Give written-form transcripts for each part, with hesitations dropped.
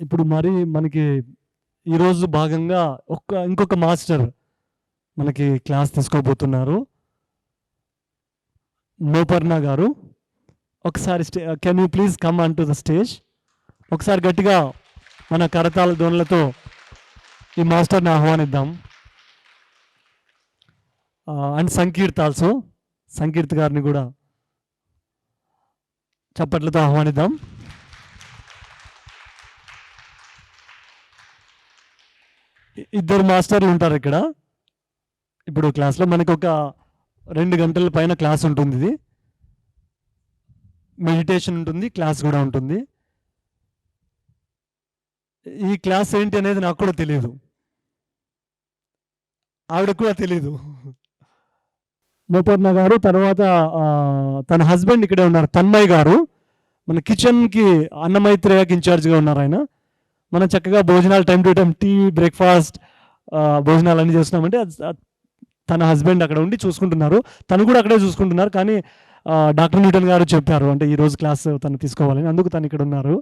ఇప్పుడు మరి మనకి ఈరోజు భాగంగా ఇంకొక మాస్టర్ మనకి క్లాస్ తీసుకోబోతున్నారు. మోపర్ణ గారు. ఒకసారి can you please come on to the stage. ఒకసారి గట్టిగా మన కరతాళ ధ్వనులతో ఈ మాస్టర్ని ఆహ్వానిద్దాం. అండ్ సంకీర్త్ ఆల్సో, సంకీర్త్ గారిని కూడా చప్పట్లతో ఆహ్వానిద్దాం. ఇద్దరు మాస్టర్లు ఉంటారు ఇక్కడ ఇప్పుడు క్లాస్లో. మనకు ఒక 2 గంటల పైన క్లాస్ ఉంటుంది. ఇది మెడిటేషన్ ఉంటుంది, క్లాస్ కూడా ఉంటుంది. ఈ క్లాస్ ఏంటి అనేది నాకు కూడా తెలియదు, ఆవిడ కూడా తెలియదు. మోపర్ణ గారు తర్వాత తన హస్బెండ్ ఇక్కడే ఉన్నారు, తన్మయ్ గారు. మన కిచెన్కి అన్నమైత్రేయకి ఇన్ఛార్జ్గా ఉన్నారు ఆయన. మనం చక్కగా భోజనాలు time to time, tea, breakfast, భోజనాలు అన్నీ చేస్తున్నామంటే తన హస్బెండ్ అక్కడ ఉండి చూసుకుంటున్నారు. తను కూడా అక్కడే చూసుకుంటున్నారు. కానీ డాక్టర్ న్యూటన్ గారు చెప్పారు అంటే ఈరోజు క్లాస్ తను తీసుకోవాలని, అందుకు తను ఇక్కడ ఉన్నారు.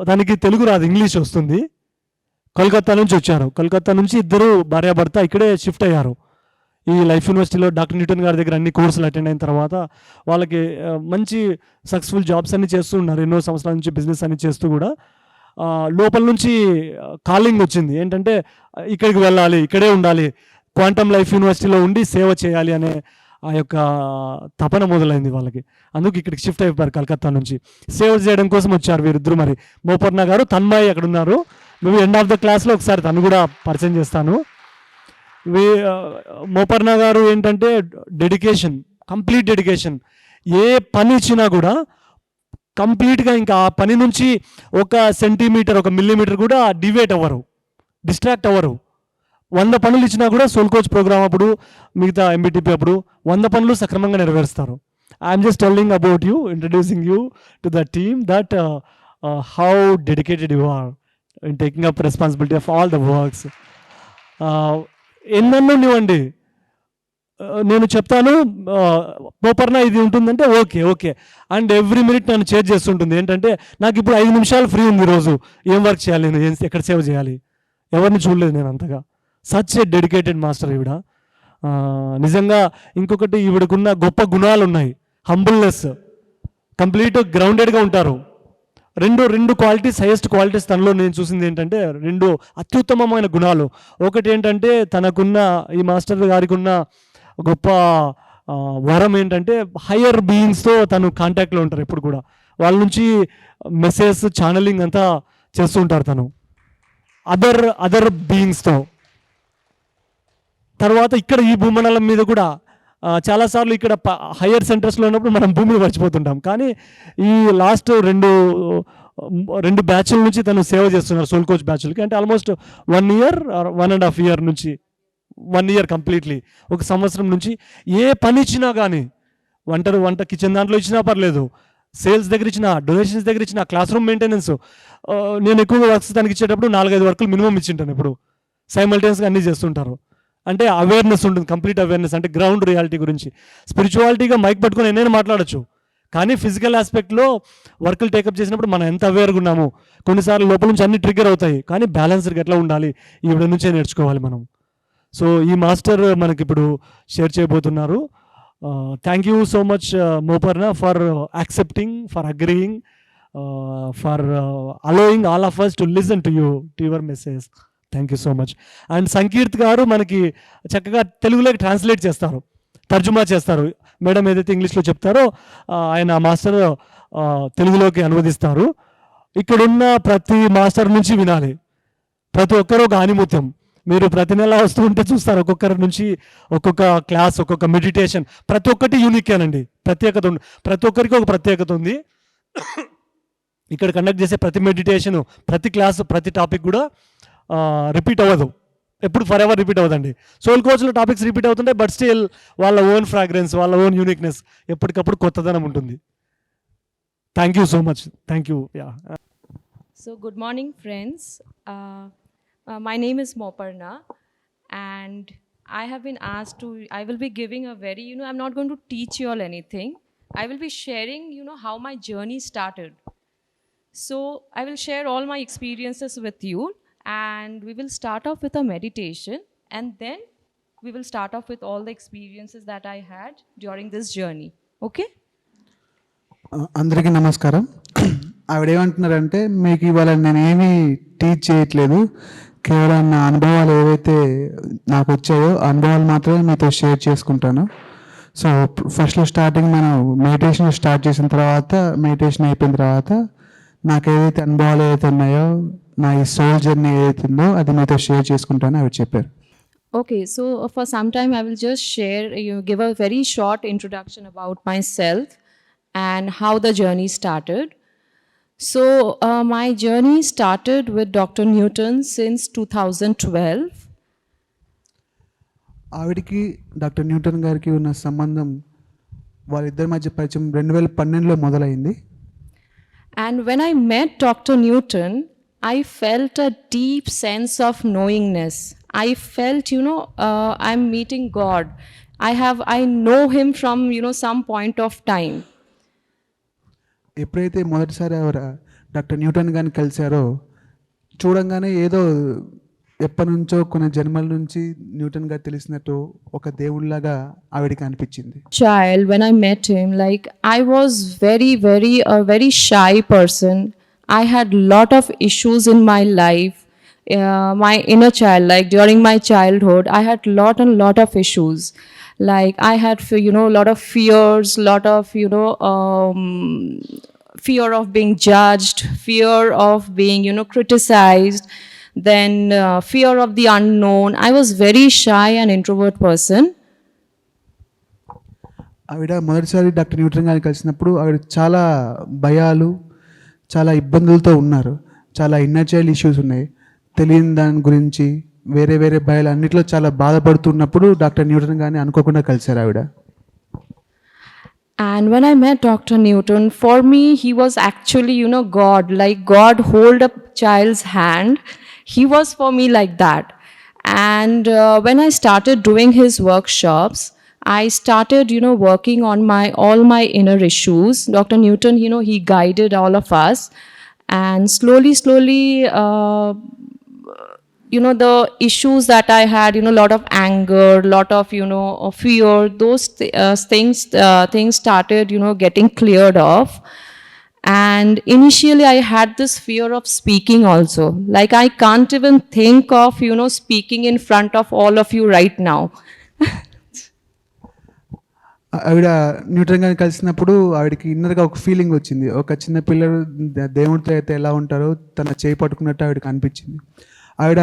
తనకి తెలుగు రాదు, ఇంగ్లీష్ వస్తుంది. కోల్కతా నుంచి వచ్చారు. కోల్కతా నుంచి ఇద్దరు భార్యాభర్త ఇక్కడే షిఫ్ట్ అయ్యారు. ఈ లైఫ్ యూనివర్సిటీలో డాక్టర్ న్యూటన్ గారి దగ్గర అన్ని కోర్సులు అటెండ్ అయిన తర్వాత వాళ్ళకి మంచి సక్సెస్ఫుల్ జాబ్స్ అన్ని చేస్తూ ఉన్నారు. ఎన్నో సంవత్సరాల నుంచి బిజినెస్ అన్ని చేస్తూ కూడా లోపల నుంచి కాలింగ్ వచ్చింది. ఏంటంటే ఇక్కడికి వెళ్ళాలి, ఇక్కడే ఉండాలి, క్వాంటమ్ లైఫ్ యూనివర్సిటీలో ఉండి సేవ చేయాలి అనే ఆ యొక్క తపన మొదలైంది వాళ్ళకి. అందుకు ఇక్కడికి షిఫ్ట్ అయిపోయారు కలకత్తా నుంచి. సేవ చేయడం కోసం వచ్చారు వీరిద్దరు. మరి మోపర్ణ గారు, తన్మయ్ అక్కడ ఉన్నారు. మేము ఎండ్ ఆఫ్ ద క్లాస్లో ఒకసారి తను కూడా పరిచయం చేస్తాను. మోపర్ణ గారు ఏంటంటే డెడికేషన్, కంప్లీట్ డెడికేషన్. ఏ పని ఇచ్చినా కూడా కంప్లీట్గా ఇంకా ఆ పని నుంచి 1 సెంటీమీటర్ 1 మిల్లీమీటర్ కూడా డివేట్ అవ్వరు, డిస్ట్రాక్ట్ అవ్వరు. 100 పనులు ఇచ్చినా కూడా సోల్ కోచ్ ప్రోగ్రామ్ అప్పుడు, మిగతా ఎంబీటీపీ అప్పుడు 100 పనులు సక్రమంగా నెరవేరుస్తారు. I'm just telling about you, introducing you to the team that how dedicated you are in taking up responsibility of all the works. ఎన్నెన్నో నీవండి, నేను చెప్తాను మోపర్ణ ఇది ఉంటుందంటే okay okay and every minute నన్ను చేంజ్ చేస్తుంటుంది. ఏంటంటే నాకు ఇప్పుడు 5 నిమిషాలు ఫ్రీ ఉంది ఈరోజు, ఏం వర్క్ చేయాలి, నేను ఎక్కడ సేవ చేయాలి, ఎవరిని చూడలేదు నేను అంతగా. సచ్ ఏ డెడికేటెడ్ మాస్టర్ ఈవిడ. నిజంగా ఇంకొకటి, ఈవిడకున్న గొప్ప గుణాలు ఉన్నాయి. హంబుల్నెస్, కంప్లీట్ గ్రౌండెడ్గా ఉంటారు. రెండు క్వాలిటీస్, హైయెస్ట్ క్వాలిటీస్ తనలో నేను చూసింది ఏంటంటే 2 అత్యుత్తమమైన గుణాలు. ఒకటి ఏంటంటే తనకున్న, ఈ మాస్టర్ గారికి ఉన్న గొప్ప వరం ఏంటంటే హయ్యర్ బీయింగ్స్తో తను కాంటాక్ట్లో ఉంటారు ఎప్పుడు కూడా. వాళ్ళ నుంచి మెసేజ్ ఛానలింగ్ అంతా చేస్తూ ఉంటారు తను అదర్ బీయింగ్స్తో. తర్వాత ఇక్కడ ఈ భూమండలం మీద కూడా చాలాసార్లు ఇక్కడ హయ్యర్ సెంటర్స్లో ఉన్నప్పుడు మనం భూమిని మర్చిపోతుంటాం. కానీ ఈ లాస్ట్ రెండు బ్యాచ్ల నుంచి తను సేవ చేస్తున్నారు, సోల్ కోచ్ బ్యాచ్లకి. అంటే ఆల్మోస్ట్ 1 ఇయర్ 1.5 ఇయర్ నుంచి, 1 ఇయర్ కంప్లీట్లీ, 1 సంవత్సరం నుంచి ఏ పని ఇచ్చినా కానీ, వంట కిచెన్ దాంట్లో ఇచ్చినా పర్లేదు, సేల్స్ దగ్గర ఇచ్చిన, డొనేషన్స్ దగ్గర ఇచ్చిన, క్లాస్ రూమ్ మెయింటెనెన్స్, నేను ఎక్కువగా వర్క్స్ దానికి ఇచ్చేటప్పుడు 4-5 వర్కులు మినిమం ఇచ్చింటాను. ఇప్పుడు సైమల్టేనియస్గా అన్నీ చేస్తుంటారు. అంటే అవేర్నెస్ ఉంటుంది, కంప్లీట్ అవేర్నెస్. అంటే గ్రౌండ్ రియాలిటీ గురించి. స్పిరిచువాలిటీగా మైక్ పట్టుకొని ఎన్నైనా మాట్లాడచ్చు, కానీ ఫిజికల్ ఆస్పెక్ట్లో వర్కులు టేకప్ చేసినప్పుడు మనం ఎంత అవేర్గా ఉన్నాము. కొన్నిసార్లు లోపల నుంచి అన్ని ట్రిగ్గర్ అవుతాయి, కానీ బ్యాలెన్స్డ్గా ఎట్లా ఉండాలి ఈవిడ నుంచే నేర్చుకోవాలి మనం. సో ఈ మాస్టర్ మనకి ఇప్పుడు షేర్ చేయబోతున్నారు. Thank you so much Moparna for accepting, for agreeing, for allowing all of us to listen to your message. Thank you so much. And Sankeerth గారు మనకి చక్కగా తెలుగులోకి ట్రాన్స్లేట్ చేస్తారు, తర్జుమా చేస్తారు. మేడం ఏదైతే ఇంగ్లీష్లో చెప్తారో ఆయన మాస్టర్ తెలుగులోకి అనువదిస్తారు. ఇక్కడున్న ప్రతి మాస్టర్ నుంచి వినాలి. ప్రతి ఒక్కరు ఒక ఆనిముత్యం. మీరు ప్రతి నెల వస్తూ ఉంటే చూస్తారు, ఒక్కొక్కరి నుంచి ఒక్కొక్క క్లాస్, ఒక్కొక్క మెడిటేషన్, ప్రతి ఒక్కటి యూనికేనండి, ప్రత్యేకత ఉంది. ప్రతి ఒక్కరికి ఒక ప్రత్యేకత ఉంది. ఇక్కడ కండక్ట్ చేసే ప్రతి మెడిటేషను, ప్రతి క్లాసు, ప్రతి టాపిక్ కూడా రిపీట్ అవ్వదు, ఎప్పుడు ఫర్ ఎవర్ రిపీట్ అవ్వదండి. సోల్ కోచ్లో టాపిక్స్ రిపీట్ అవుతుంటాయి, బట్ స్టిల్ వాళ్ళ ఓన్ ఫ్రాగ్రెన్స్, వాళ్ళ ఓన్ యూనిక్నెస్, ఎప్పటికప్పుడు కొత్తదనం ఉంటుంది. Thank you so much. Thank you. So good morning friends. My name is Moparna and I have been asked to, I will be giving a very, I'm not going to teach you all anything. I will be sharing, how my journey started. So I will share all my experiences with you, and we will start off with a meditation, and then we will start off with all the experiences that I had during this journey. Okay? అందరికీ నమస్కారం. ఆవిడ ఏమంటున్నారంటే, మీకు ఇవాళ నేనేమీ teach చేయట్లేదు, కేవలం నా అనుభవాలు ఏవైతే నాకు వచ్చాయో ఆ అనుభవాలు మాత్రమే మీతో షేర్ చేసుకుంటాను. సో ఫస్ట్లో స్టార్టింగ్ మనం మెడిటేషన్ స్టార్ట్ చేసిన తర్వాత, మెడిటేషన్ అయిపోయిన తర్వాత నాకు ఏదైతే అనుభవాలు ఏవైతే ఉన్నాయో, నా ఈ సోల్ జర్నీ ఏదైతే ఉందో అది మీతో షేర్ చేసుకుంటాను ఆవిడ చెప్పారు. Okay, so for some time I will just share, give a very short introduction about myself and how the journey started. So my journey started with Dr. Newton since 2012. ఆవిడికి doctor Newton గారికి ఉన్న సంబంధం వాళ్ళిద్దరి మధ్య పరిచయం 2012లో మొదలైంది. And when I met Dr. Newton, I felt a deep sense of knowingness. I felt, I'm meeting God. I know him from, some point of time. ఎప్పుడైతే మొదటిసారి ఆవిడ డాక్టర్ న్యూటన్ గారిని కలిశారో, చూడంగానే ఏదో ఎప్పటి నుంచో కొన్ని జన్మల నుంచి న్యూటన్ గారు తెలిసినట్టు ఒక దేవుడిలాగా ఆవిడకి అనిపించింది. Child, when I met him, like I was a very shy person. I had lot of issues in my life. My inner child, like during my childhood, I had lot of issues. Like I had, lot of fears, lot of, fear of being judged, fear of being, criticized, then fear of the unknown. I was very shy and introvert person. ఆవిడ మొదటిసారి doctor Newton గారిని కలిసినప్పుడు ఆవిడ చాలా భయాలు, చాలా ఇబ్బందులతో ఉన్నారు. చాలా ఇన్నర్ చైల్డ్ ఇష్యూస్ ఉన్నాయి, తెలియని దాని గురించి వేరే వేరే భయాలు అన్నిట్లో చాలా బాధపడుతున్నప్పుడు డాక్టర్ న్యూటన్ గారిని అనుకోకుండా కలిశారు ఆవిడ. And when I met Dr. Newton, for me, he was actually, God. Like God hold a child's hand. He was for me like that. And when I started doing his workshops, I started, working on all my inner issues. Dr. Newton, he guided all of us. And slowly, the issues that I had, lot of anger, lot of, fear, those things started, getting cleared off. And initially I had this fear of speaking also. Like I can't even think of, speaking in front of all of you right now. ఆవిడ Newton గారిని కలిసినప్పుడు ఆవిడకి ఇన్నర్గా ఒక feeling వచ్చింది. ఒక చిన్న పిల్లలు దేవుడితో అయితే ఎలా ఉంటారో తన చేయి పట్టుకున్నట్టు ఆవిడకి అనిపించింది. ఆవిడ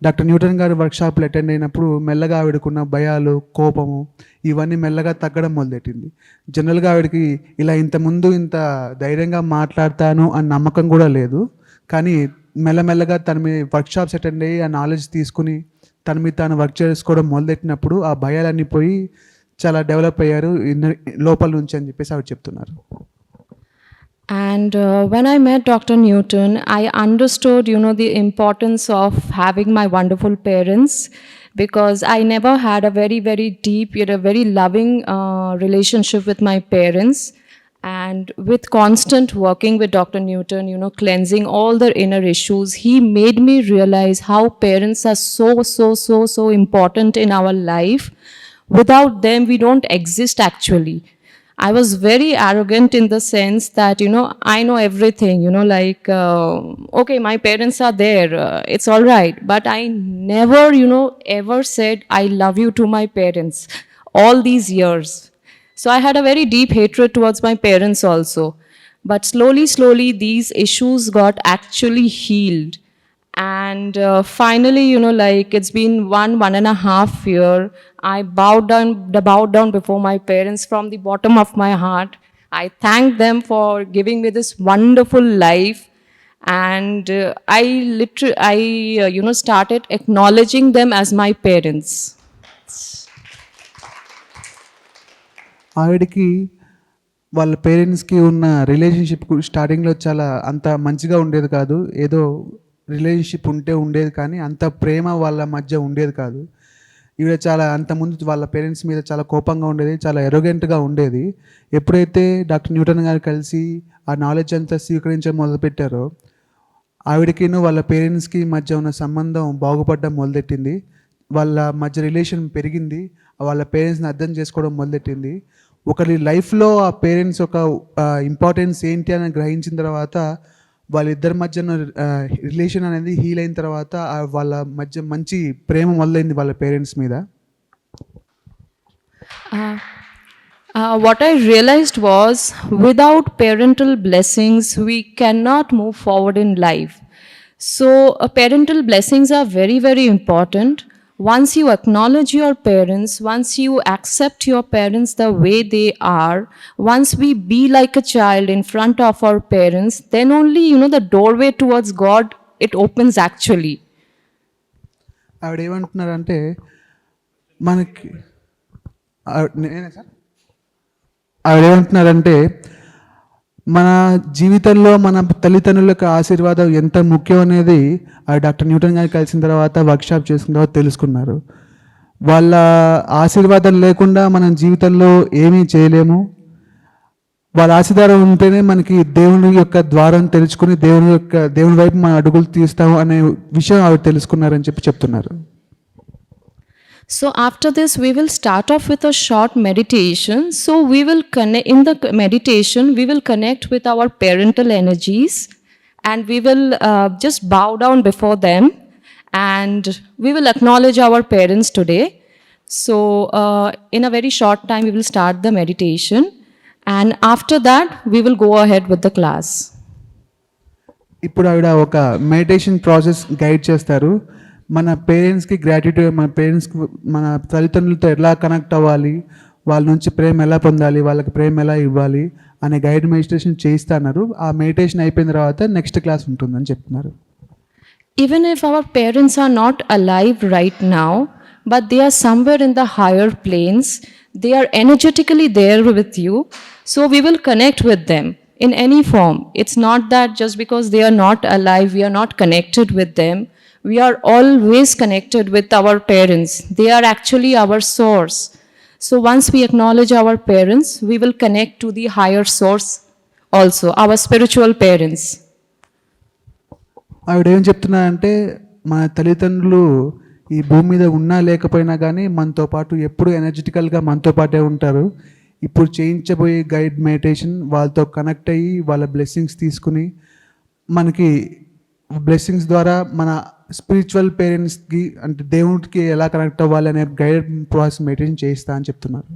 డాక్టర్ న్యూటన్ గారి వర్క్షాప్లు అటెండ్ అయినప్పుడు మెల్లగా ఆవిడకున్న భయాలు, కోపము ఇవన్నీ మెల్లగా తగ్గడం మొదలెట్టింది. జనరల్గా ఆవిడకి ఇలా ఇంతకుముందు ఇంత ధైర్యంగా మాట్లాడతాను అని నమ్మకం కూడా లేదు. కానీ మెల్లమెల్లగా తన మీ వర్క్షాప్స్ అటెండ్ అయ్యి ఆ నాలెడ్జ్ తీసుకుని తన మీద తాను వర్క్ చేసుకోవడం మొదలెట్టినప్పుడు ఆ భయాలన్నీ పోయి చాలా డెవలప్ అయ్యారు లోపల నుంచి అని చెప్పేసి ఆవిడ చెప్తున్నారు. And when I met Dr. Newton, I understood, the importance of having my wonderful parents, because I never had a very, very deep, yet a very loving relationship with my parents. And with constant working with Dr. Newton, cleansing all their inner issues, he made me realize how parents are so important in our life. Without them, we don't exist actually. I was very arrogant in the sense that, I know everything, okay, my parents are there, it's all right. But I never, ever said, I love you to my parents all these years. So I had a very deep hatred towards my parents also. But slowly, these issues got actually healed. And finally, it's been 1.5 year. I bowed down before my parents from the bottom of my heart. I thank them for giving me this wonderful life. And I started acknowledging them as my parents. ఆవిడకి వాళ్ళ పేరెంట్స్కి ఉన్న relationship స్టార్టింగ్లో చాలా అంత మంచిగా ఉండేది కాదు. ఏదో రిలేషన్షిప్ ఉండేది కానీ అంత ప్రేమ వాళ్ళ మధ్య ఉండేది కాదు. ఈవిడ చాలా అంతకుముందు వాళ్ళ పేరెంట్స్ మీద చాలా కోపంగా ఉండేది, చాలా ఎరోగెంట్గా ఉండేది. ఎప్పుడైతే డాక్టర్ న్యూటన్ గారు కలిసి ఆ నాలెడ్జ్ అంతా స్వీకరించడం మొదలుపెట్టారో ఆవిడకిను వాళ్ళ పేరెంట్స్కి మధ్య ఉన్న సంబంధం బాగుపడడం మొదలెట్టింది. వాళ్ళ మధ్య రిలేషన్ పెరిగింది. వాళ్ళ పేరెంట్స్ని అర్థం చేసుకోవడం మొదలెట్టింది. ఒకరి లైఫ్లో ఆ పేరెంట్స్ ఒక ఇంపార్టెన్స్ ఏంటి అని గ్రహించిన తర్వాత వాళ్ళిద్దరి మధ్య రిలేషన్ అనేది హీల్ అయిన తర్వాత వాళ్ళ మధ్య మంచి ప్రేమ మొదలైంది వాళ్ళ పేరెంట్స్ మీద. What I realized was without parental blessings, we cannot move forward in life. So, parental blessings are very, very important. Once you acknowledge your parents, once you accept your parents the way they are, once we be like a child in front of our parents, then only, the doorway towards God, it opens actually. ఆవిడ ఏమంటున్నారంటే మనకి నేనే sir ఆవిడ ఏమంటున్నారంటే మన జీవితంలో మన తల్లిదండ్రుల యొక్క ఆశీర్వాదం ఎంత ముఖ్యం అనేది డాక్టర్ న్యూటన్ గారిని కలిసిన తర్వాత వర్క్షాప్ చేసుకున్న తర్వాత తెలుసుకున్నారు. వాళ్ళ ఆశీర్వాదం లేకుండా మనం జీవితంలో ఏమీ చేయలేము. వాళ్ళ ఆశీర్వాదం ఉంటేనే మనకి దేవుని యొక్క ద్వారం తెరుచుకుని దేవుని వైపు మన అడుగులు తీస్తాము అనే విషయం ఆవిడ తెలుసుకున్నారని చెప్తున్నారు. So after this, we will start off with a short meditation. So we will connect, in the meditation, we will connect with our parental energies and we will just bow down before them and we will acknowledge our parents today. So in a very short time, we will start the meditation and after that, we will go ahead with the class. ఇప్పుడు ఆవిడ ఒక meditation process guide చేస్తారు. మన పేరెంట్స్కి gratitude, మన పేరెంట్స్కి మన తల్లిదండ్రులతో ఎలా కనెక్ట్ అవ్వాలి, వాళ్ళ నుంచి ప్రేమ ఎలా పొందాలి, వాళ్ళకి ప్రేమ ఎలా ఇవ్వాలి అనే గైడ్ మెడిటేషన్ చేయిస్తున్నారు. ఆ మెడిటేషన్ అయిపోయిన తర్వాత నెక్స్ట్ క్లాస్ ఉంటుందని చెప్తున్నారు. Even if our parents are not alive right now, but they are somewhere in the higher planes, they are energetically there with you, so we will connect with them in any form. It's not that just because they are not alive, we are not connected with them. We are always connected with our parents. They are actually our source. So once we acknowledge our parents, we will connect to the higher source also, our spiritual parents. ఆవిడ ఏం చెప్తున్నారంటే మన తల్లిదండ్రులు ఈ భూమి మీద ఉన్నా లేకపోయినా కానీ మనతో పాటు ఎప్పుడు ఎనర్జెటికల్గా మనతో పాటే ఉంటారు. ఇప్పుడు చేయించబోయే గైడ్ మెడిటేషన్ వాళ్ళతో కనెక్ట్ అయ్యి వాళ్ళ బ్లెస్సింగ్స్ తీసుకుని మనకి బ్లెస్సింగ్స్ ద్వారా మన స్పిరిచువల్ పేరెంట్స్కి అంటే దేవుడికి ఎలా కనెక్ట్ అవ్వాలి అనే గైడ్ ప్రాసెస్ మెడిటేషన్ చేయిస్తా అని చెప్తున్నారు.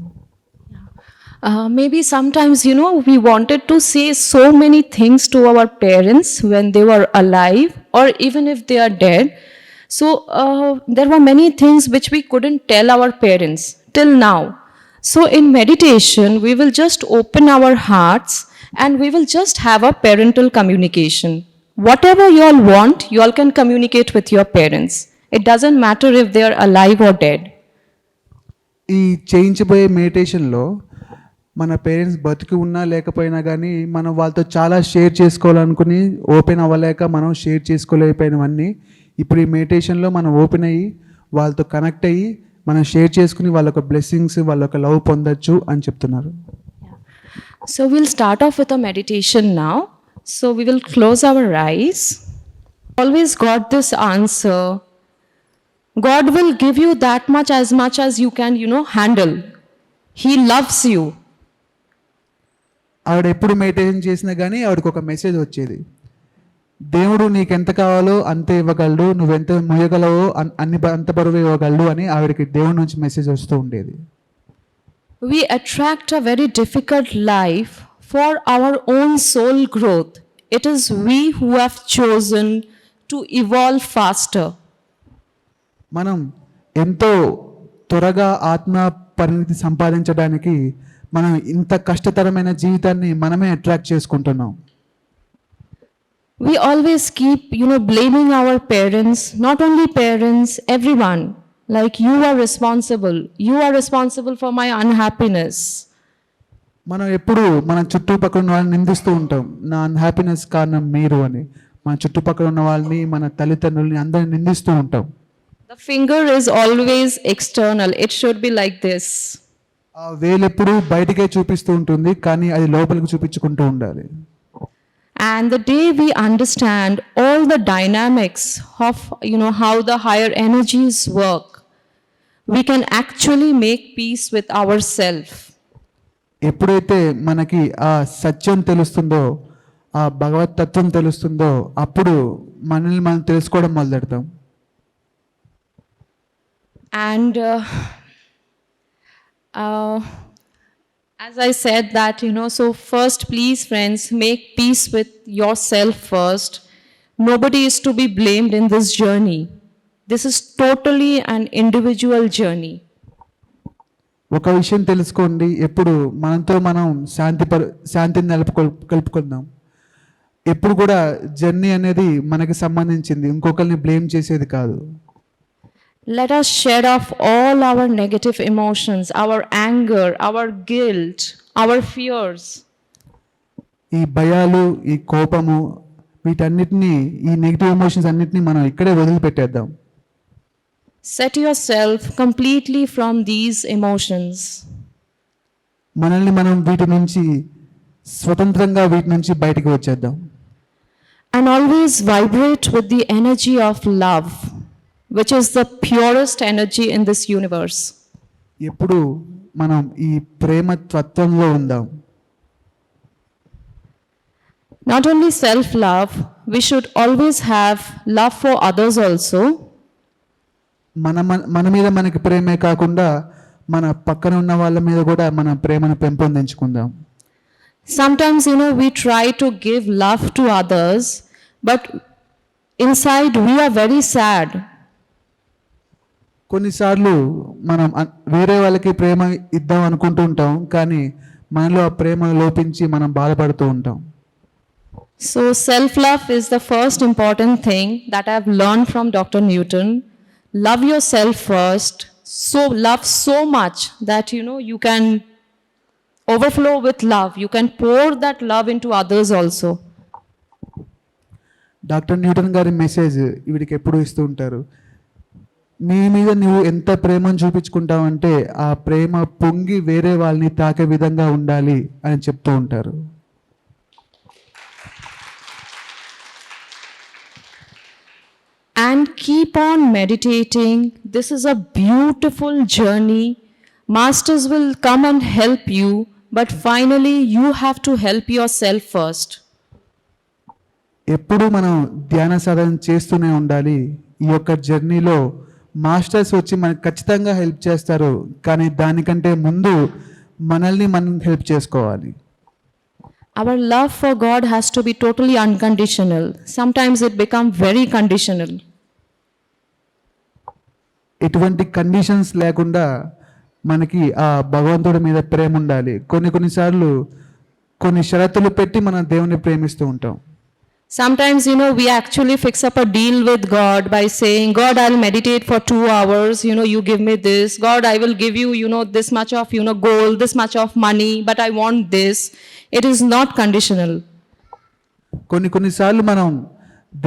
Maybe sometimes, we wanted to say so many things to our parents when they were alive or even if they are dead. So there were many things which we couldn't tell our parents till now. So in meditation, we will just open our hearts and we will just have a parental communication. Whatever you all want, you all can communicate with your parents. It doesn't matter if they are alive or dead. ఈ చేయించబోయే మెడిటేషన్లో మన parents బతికి ఉన్నా లేకపోయినా కానీ మనం వాళ్ళతో చాలా షేర్ చేసుకోవాలనుకుని ఓపెన్ అవ్వలేక మనం షేర్ చేసుకోలేకపోయినవన్నీ ఇప్పుడు ఈ మెడిటేషన్లో మనం ఓపెన్ అయ్యి వాళ్ళతో కనెక్ట్ అయ్యి మనం షేర్ చేసుకుని వాళ్ళొక బ్లెస్సింగ్స్ వాళ్ళొక లవ్ పొందొచ్చు అని చెప్తున్నారు. So we'll start off with a meditation now. So we will close our eyes. Always got this answer. God will give you that much as you can, handle. He loves you. ఆవిడ ఎప్పుడు meditation చేసినా కానీ ఆవిడకి ఒక message వచ్చేది, దేవుడు నీకు ఎంత కావాలో అంతే ఇవ్వగలడు, నువ్వెంత మోయగలవో అంత బరువు ఇవ్వగలడు అని ఆవిడకి దేవుడి నుంచి మెసేజ్ వస్తూ ఉండేది. We attract a very difficult life for our own soul growth. It is we who have chosen to evolve faster. మనం ఎంతో త్వరగా ఆత్మ పరిణితి సంపాదించడానికి మనం ఇంత కష్టతరమైన జీవితాన్ని మనమే అట్రాక్ట్ చేసుకుంటున్నాం. We always keep, blaming our parents, not only parents, everyone. Like, you are responsible for my unhappiness. మనం ఎప్పుడు మన చుట్టుపక్కల ఉన్న వాళ్ళని నిందిస్తూ ఉంటాం, నా అన్హ్యాపీనెస్ కారణం మీరు అని. మన చుట్టుపక్కల ఉన్న వాళ్ళని, మన తల్లిదండ్రులని అందరిని నిందిస్తూ ఉంటాం. The finger is always external. It should be like this. ఆ వేలు ఎప్పుడు బయటికే చూపిస్తూ ఉంటుంది, కానీ అది లోపలికి చూపించుకుంటూ ఉండాలి. And the day we understand all the dynamics of, how the higher energies work, we can actually make peace with ourselves. ఎప్పుడైతే మనకి ఆ సత్యం తెలుస్తుందో, ఆ భగవత్ తత్వం తెలుస్తుందో, అప్పుడు మనల్ని మనం తెలుసుకోవడం మొదలెడతాం. And as I said that, so first, please, friends, make peace with yourself first. Nobody is to be blamed in this journey. This is totally an individual journey. ఒక విషయం తెలుసుకోండి, ఎప్పుడు మనతో మనం శాంతిని కలుపుకుందాం. ఎప్పుడు కూడా జర్నీ అనేది మనకి సంబంధించింది, ఇంకొకరిని బ్లేమ్ చేసేది కాదు. Let us shed off all our negative emotions, our anger, our guilt, our fears. ఈ భయాలు, ఈ కోపము, వీటన్నిటిని, ఈ నెగిటివ్ ఎమోషన్స్ అన్నిటిని మనం ఇక్కడే వదిలిపెట్టేద్దాం. Set yourself completely from these emotions. మనల్ని మనం వీటి నుంచి స్వతంత్రంగా వీటి నుంచి బయటికి వచ్చేద్దాం. And always vibrate with the energy of love, which is the purest energy in this universe. ఎప్పుడు మనం ఈ ప్రేమ తత్వంలో ఉందాం. Not only self-love, we should always have love for others also. మన మీద మనకి ప్రేమే కాకుండా మన పక్కన ఉన్న వాళ్ళ మీద కూడా మన ప్రేమను పెంపొందించుకుందాం. Sometimes, we try to give love to others, but inside we are very sad. కొన్నిసార్లు మనం వేరే వాళ్ళకి ప్రేమ ఇద్దాం అనుకుంటూ ఉంటాం, కానీ మనలో ఆ ప్రేమ లోపించి మనం బాధపడుతూ ఉంటాం. So self-love is the first important thing that I've learned from Dr. Newton. Love yourself first. So love so much that, you can overflow with love. You can pour that love into others also. Doctor Newton గారి message వీడికి ఎప్పుడు ఇస్తూ ఉంటారు, నీ మీద నువ్వు ఎంత ప్రేమను చూపించుకుంటావంటే ఆ ప్రేమ పొంగి వేరే వాళ్ళని తాకే విధంగా ఉండాలి అని చెప్తూ ఉంటారు. And keep on meditating. This is a beautiful journey. Masters will come and help you, but finally you have to help yourself first. ఎప్పుడు మనం ధ్యాన సాధన చేస్తూనే ఉండాలి. ఈ యొక్క జర్నీలో మాస్టర్స్ వచ్చి మనకు ఖచ్చితంగా హెల్ప్ చేస్తారు, కానీ దానికంటే ముందు మనల్ని మనం హెల్ప్ చేసుకోవాలి. Our love for God has to be totally unconditional. Sometimes it becomes very conditional. ఎటువంటి కండిషన్స్ లేకుండా మనకి ఆ భగవంతుడి మీద ప్రేమ ఉండాలి. కొన్నిసార్లు కొన్ని షరతులు పెట్టి మనం దేవుని ప్రేమిస్తూ ఉంటాం. Sometimes, we actually fix up a deal with God by saying, God, I'll meditate for 2 hours, you give me this. God, I will give you, this much of, gold, this much of money, but I want this. It is not conditional. కొన్నిసార్లు మనం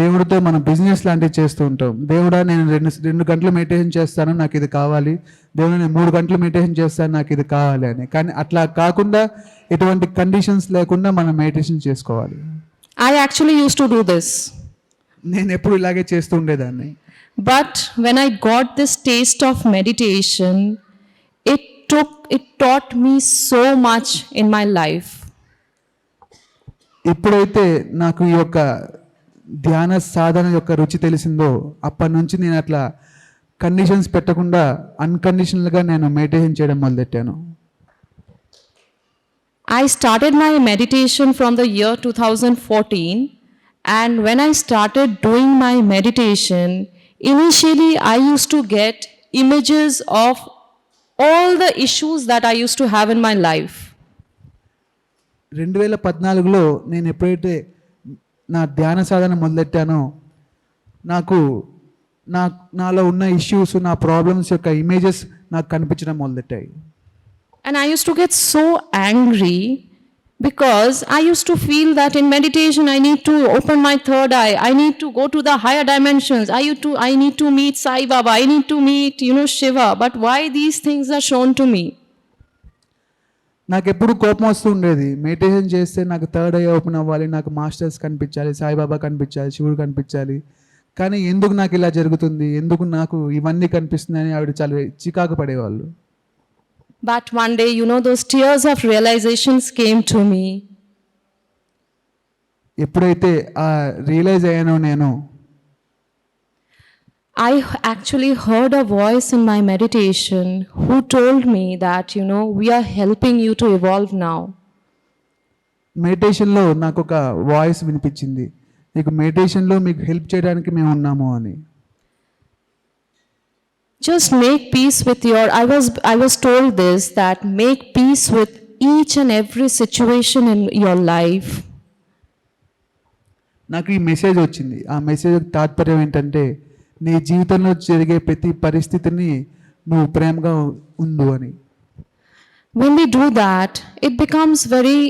దేవుడితో మనం business లాంటివి చేస్తూ ఉంటాం. దేవుడా, నేను 2 గంటలు మెడిటేషన్ చేస్తాను, నాకు ఇది కావాలి. దేవుడు, నేను 3 గంటలు మెడిటేషన్ చేస్తాను, నాకు ఇది కావాలి అని. కానీ అట్లా కాకుండా ఎటువంటి కండిషన్స్ లేకుండా మనం మెడిటేషన్ చేసుకోవాలి. I actually used to do this. నేను ఎప్పుడు ఇలాగే చేస్తూ ఉండేదాన్ని. But when I got this taste of meditation, it taught me so much in my life. ఎప్పుడైతే నాకు ఈ యొక్క ధ్యాన సాధన యొక్క రుచి తెలిసిందో, అప్పటి నుంచి నేను అట్లా కండిషన్స్ పెట్టకుండా అన్కండిషనల్గా నేను మెడిటేషన్ చేయడం మొదలెట్టాను. I started my meditation from the year 2014, and when I started doing my meditation, initially I used to get images of all the issues that I used to have in my life. 2014లో నేను ఎప్పుడైతే నా ధ్యాన సాధన మొదలెట్టానో, నాలో ఉన్న issues, నా problems యొక్క images నాకు కనిపించడం మొదలెట్టాయి. And I used to get so angry Because I used to feel that in meditation I need to open my third eye, I need to go to the higher dimensions, I need to meet Sai Baba, I need to meet, Shiva. But why these things are shown to me? నాకు ఎప్పుడు కోపం వస్తూ ఉండేది. Meditation చేస్తే నాకు third I open అవ్వాలి, నాకు masters కనిపించాలి, సాయిబాబా కనిపించాలి, శివుడు కనిపించాలి. కానీ ఎందుకు నాకు ఇలా జరుగుతుంది, ఎందుకు నాకు ఇవన్నీ కనిపిస్తున్నాయని ఆవిడ చాలా చికాకు పడేవాళ్ళు. But one day, those tears of realizations came to me. ఎప్పుడైతే ఆ రియలైజ్ అయ్యానో నేను, I actually heard a voice in my meditation who told me that, we are helping you to evolve now. మెడిటేషన్లో నాకు ఒక వాయిస్ వినిపించింది, నీకు మెడిటేషన్లో మీకు హెల్ప్ చేయడానికి మేము ఉన్నాము అని. Just make peace with your, I was told this, that make peace with each and every situation in your life. నాకు ఈ మెసేజ్ వచ్చింది. ఆ మెసేజ్ తాత్పర్యం ఏంటంటే, నీ జీవితంలో జరిగే ప్రతి పరిస్థితిని నువ్వు ప్రేమగా ఉండు అని. When we do that, it becomes very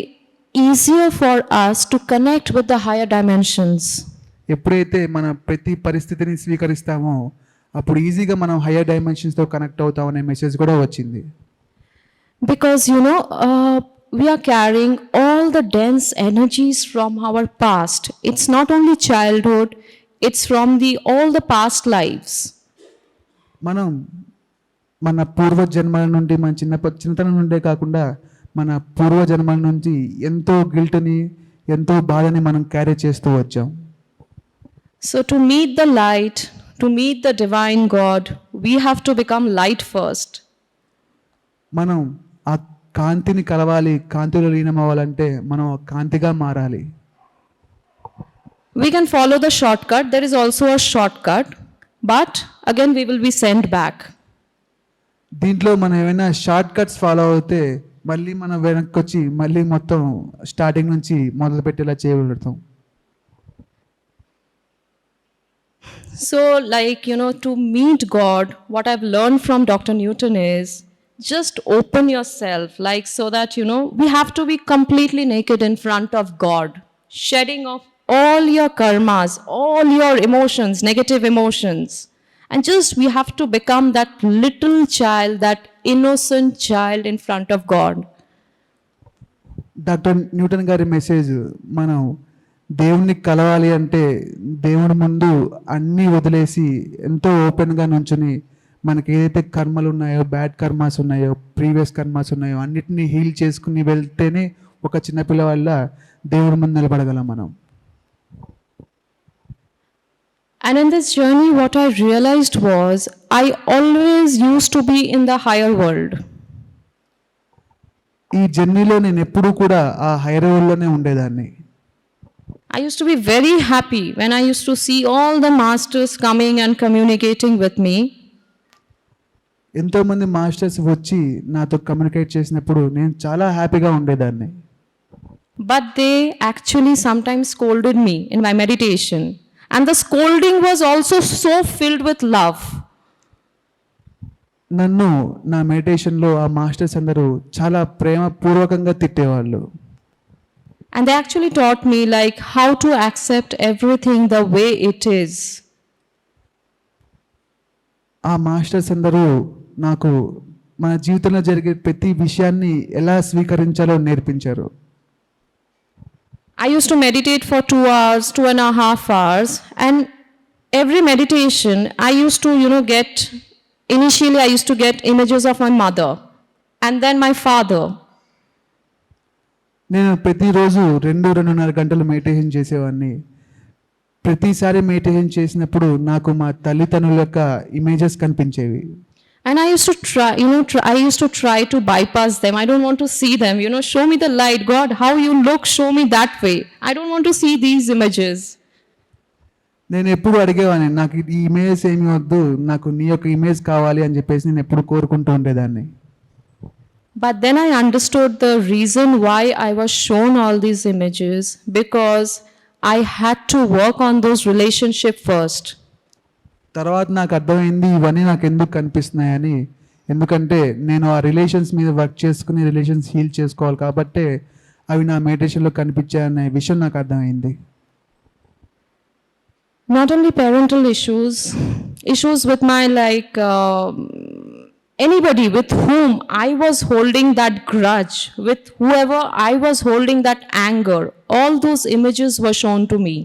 easier for us to connect with the higher dimensions. ఎప్పుడైతే మన ప్రతి పరిస్థితిని స్వీకరిస్తామో అప్పుడు ఈజీగా మనం హయ్యర్ డైమెన్షన్స్తో కనెక్ట్ అవుతాం అనే మెసేజ్ కూడా వచ్చింది. Because we are carrying all the dense energies from our past. It's not only childhood, it's from all the past lives. మనం మన పూర్వజన్మల నుండి, మన చిన్నతనం నుండే కాకుండా మన పూర్వజన్మల నుంచి ఎంతో గిల్ట్ని, ఎంతో బాధని మనం క్యారీ చేస్తూ వచ్చాం. So to meet the light, to meet the divine God, we have to become light first. మనం ఆ కాంతిని కలవాలి, కాంతిలో లీనం అవ్వాలంటే మనం ఆ కాంతిగా మారాలి. We can follow the shortcut. There is also a shortcut, but again we will be sent back. దీంట్లో మనం ఏమైనా షార్ట్ కట్స్ ఫాలో అవుతే మళ్ళీ మనం వెనక్కి వచ్చి మళ్ళీ మొత్తం స్టార్టింగ్ నుంచి మొదలు పెట్టేలా చేయగలుగుతాం. So, to meet God, what I've learned from Dr. Newton is just open yourself, so that, we have to be completely naked in front of God, shedding off all your karmas, all your emotions, negative emotions. And just we have to become that little child, that innocent child in front of God. Doctor Newton గారి message, మనం దేవుణ్ణి కలవాలి అంటే దేవుడి ముందు అన్నీ వదిలేసి ఎంతో ఓపెన్గా నుంచుని మనకి ఏదైతే కర్మలు ఉన్నాయో, బ్యాడ్ కర్మాస్ ఉన్నాయో, ప్రీవియస్ కర్మాస్ ఉన్నాయో అన్నిటినీ హీల్ చేసుకుని వెళ్తేనే ఒక చిన్నపిల్లవాళ్ళ దేవుడి ముందు నిలబడగలం మనం. And in this journey, what I realized was I always used to be in the higher world. ఈ జర్నీలో నేను ఎప్పుడూ కూడా ఆ హైయర్ వరల్డ్లోనే ఉండేదాన్ని. I used to be very happy when I used to see all the masters coming and communicating with me. ఎంతోమంది masters వచ్చి నాతో కమ్యూనికేట్ చేసినప్పుడు నేను చాలా హ్యాపీగా ఉండేదాన్ని. But they actually sometimes scolded me in my meditation. And the scolding was also so filled with love. నన్ను నా మెడిటేషన్లో ఆ మాస్టర్స్ అందరూ చాలా ప్రేమపూర్వకంగా తిట్టేవాళ్ళు. And they actually taught me how to accept everything the way it is. ఆ masters అందరూ నాకు మన జీవితంలో జరిగే ప్రతి విషయాన్ని ఎలా స్వీకరించాలో నేర్పించారు. I used to meditate for 2 hours, 2.5 hours, and every meditation I used to, initially I used to get images of my mother and then my father. నేను ప్రతిరోజు 2-2.5 గంటలు మెడిటేషన్ చేసేవాడిని. ప్రతిసారి మెడిటేషన్ చేసినప్పుడు నాకు మా తల్లిదండ్రుల యొక్క ఇమేజెస్ కనిపించేవి. And I used to try, to bypass them. I don't want to see them. Show me the light. God, how you look, show me that way. I don't want to see these images. నేను ఎప్పుడు అడిగేవాడిని, నాకు ఈ image ఏమి వద్దు, నాకు నీ యొక్క image కావాలి అని చెప్పేసి నేను ఎప్పుడు కోరుకుంటూ ఉండేదాన్ని. But then I understood the reason why I was shown all these images, because I had to work on those relationships first. తర్వాత నాకు అర్థమైంది ఇవన్నీ నాకు ఎందుకు కనిపిస్తున్నాయని. ఎందుకంటే నేను ఆ రిలేషన్స్ మీద వర్క్ చేసుకుని రిలేషన్స్ హీల్ చేసుకోవాలి. కాబట్టి అవి నా మెడిటేషన్లో కనిపించాయనే విషయం నాకు అర్థమైంది. Not only parental issues, issues with my anybody with whom I was holding that grudge, with whoever I was holding that anger, all those images were shown to me.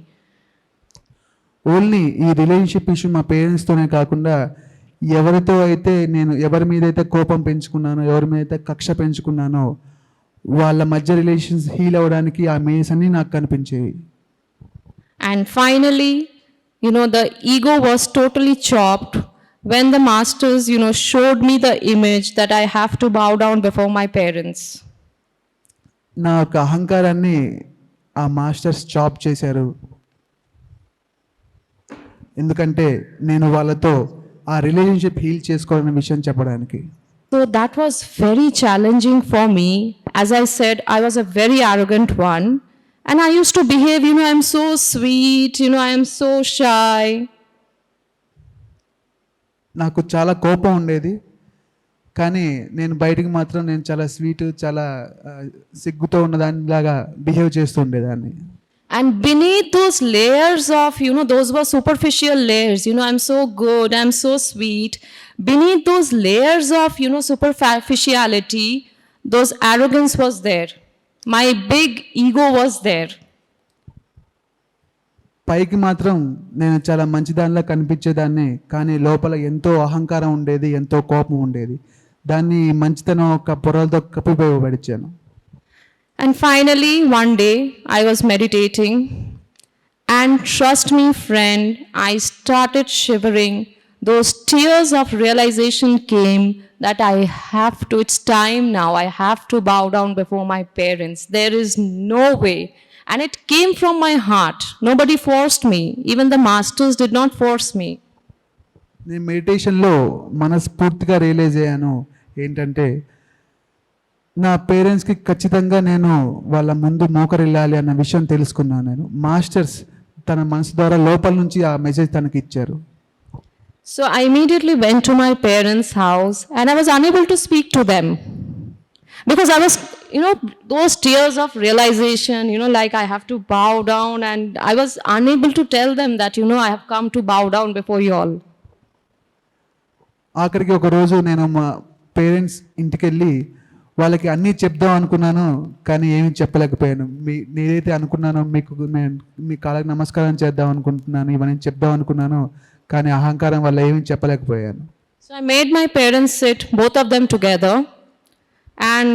Only ఈ relationship issue మా పేరెంట్స్తోనే కాకుండా ఎవరితో అయితే నేను ఎవరి మీద అయితే కోపం పెంచుకున్నానో, ఎవరి మీద అయితే కక్ష పెంచుకున్నానో వాళ్ళ మధ్య రిలేషన్స్ హీల్ అవ్వడానికి ఆ ఇమేజెస్ అన్నీ నాకు కనిపించేవి. And finally, the ego was totally chopped when the masters, showed me the image that I have to bow down before my parents. నా యొక్క అహంకారాన్ని ఆ మాస్టర్స్ చాప్ చేశారు. ఎందుకంటే నేను వాళ్ళతో ఆ రిలేషన్షిప్ హీల్ చేసుకోవాలనే విషయం చెప్పడానికి. So that was very challenging for me. As I said, I was a very arrogant one. And I used to behave, I'm so sweet, I am so shy. నాకు చాలా కోపం ఉండేది, కానీ నేను బయటికి మాత్రం నేను చాలా స్వీట్, చాలా సిగ్గుతో ఉన్నదానిలాగా బిహేవ్ చేస్తూ ఉండేదాన్ని. And beneath those layers of, those were superficial layers, I'm so good, I'm so sweet. Beneath those layers of, superficiality, those arrogance was there. My big ego was there. పైకి మాత్రం నేను చాలా మంచిదానిలా కనిపించేదాన్ని, కానీ లోపల ఎంతో అహంకారం ఉండేది, ఎంతో కోపం ఉండేది. దాన్ని మంచితనం ఒక పొరలతో కప్పిపోయబడిచాను. And finally, one day, I was meditating, and trust me, friend, I started shivering. Those tears of realization came that I have to, it's time now, I have to bow down before my parents. There is no way. And it came from my heart. Nobody forced me. Even the masters did not force me. నేను మెడిటేషన్లో మనస్ఫూర్తిగా realise అయ్యాను ఏంటంటే, నా పేరెంట్స్కి ఖచ్చితంగా నేను వాళ్ళ ముందు మోకరిల్లాలి అన్న విషయం తెలుసుకున్నాను. నేను మాస్టర్స్ తన మనసు ద్వారా లోపల నుంచి ఆ మెసేజ్ తనకి ఇచ్చారు. So I immediately went to my parents' house and I was unable to speak to them. Because I was, those tears of realization, like I have to bow down, and I was unable to tell them that, I have come to bow down before you all. ఆఖరికి ఒక రోజు నేను మా parents ఇంటికి వెళ్ళి వాళ్ళకి అన్నీ చెప్దాం అనుకున్నాను, కానీ ఏమీ చెప్పలేకపోయాను. నేనైతే అనుకున్నానో మీ కాళ్ళకి నమస్కారం చేద్దాం అనుకుంటున్నాను, ఇవన్నీ చెప్దాం అనుకున్నాను, కానీ అహంకారం వల్ల ఏమీ చెప్పలేకపోయాను. So I made my parents sit, both of them together, and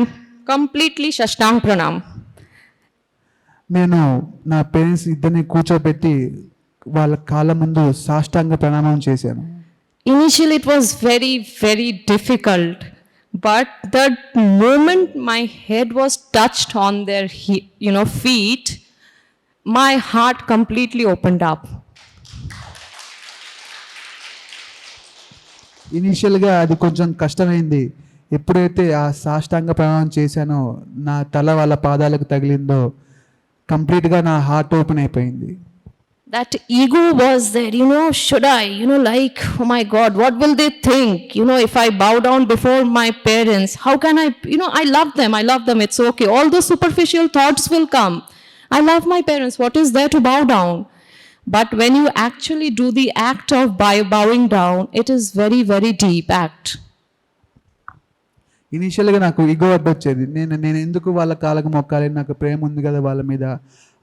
completely Shashtang Pranam. నేను నా పేరెంట్స్ ఇద్దరిని కూర్చోబెట్టి వాళ్ళ కాళ్ళ ముందు సాష్టాంగ ప్రణామం చేశాను. Initially it was very, very difficult, but the moment my head was touched on their feet, my heart completely opened up. ఇనీషియల్గా అది కొంచెం కష్టమైంది. ఎప్పుడైతే ఆ సాష్టాంగ ప్రణామం చేశానో, నా తల వాళ్ళ పాదాలకు తగిలిందో, కంప్లీట్గా నా హార్ట్ ఓపెన్ అయిపోయింది. That ego was there, should I, oh my God, what will they think, if I bow down before my parents, how can I, I love them, it's okay. All those superficial thoughts will come. I love my parents, what is there to bow down? But when you actually do the act of bowing down, it is very, very deep act. ఇనీషియల్గా నాకు ego అడ్డొచ్చేది. నేను ఎందుకు వాళ్ళ కాళ్ళకు మొక్కాలి, నాకు ప్రేమ ఉంది కదా వాళ్ళ మీద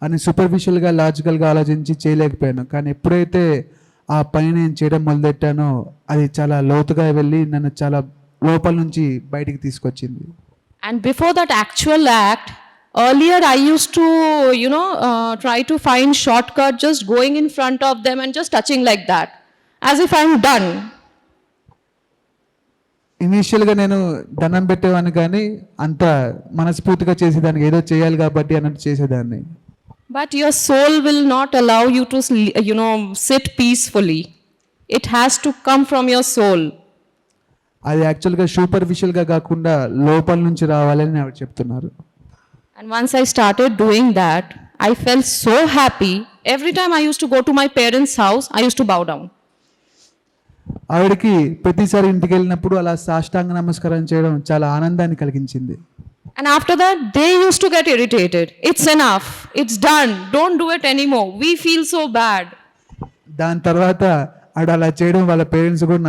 అని సూపర్ఫిషియల్గా లాజికల్గా ఆలోచించి చేయలేకపోయాను. కానీ ఎప్పుడైతే ఆ పని నేను చేయడం మొదలెట్టానో, అది చాలా లోతుగా వెళ్ళి నన్ను చాలా లోపల నుంచి బయటికి తీసుకొచ్చింది. And before that actual act, earlier I used to, try to find shortcut, just going in front of them and just touching like that, as if I'm done. ఇనీషియల్గా నేను దండం పెట్టేవాడిని, కానీ అంత మనస్ఫూర్తిగా చేసేదానికి ఏదో చేయాలి కాబట్టి అన్నట్టు చేసేదాన్ని. But your soul will not allow you to, sit peacefully. It has to come from your soul. అది యాక్చువల్గా సూపర్ఫిషియల్గా కాకుండా లోపల నుంచి రావాలని ఆవిడ చెప్తున్నారు. And once I started doing that, I felt so happy. Every time I used to go to my parents' house, I used to bow down. ఆవిడకి ప్రతిసారి ఇంటికి వెళ్ళినప్పుడు అలా సాష్టాంగ నమస్కారం చేయడం చాలా ఆనందాన్ని కలిగించింది. And after that, they used to get irritated. It's enough. It's done. Don't do it anymore. We feel so bad. దాని తర్వాత ఆవిడ అలా చేయడం వాళ్ళ పేరెంట్స్ కూడా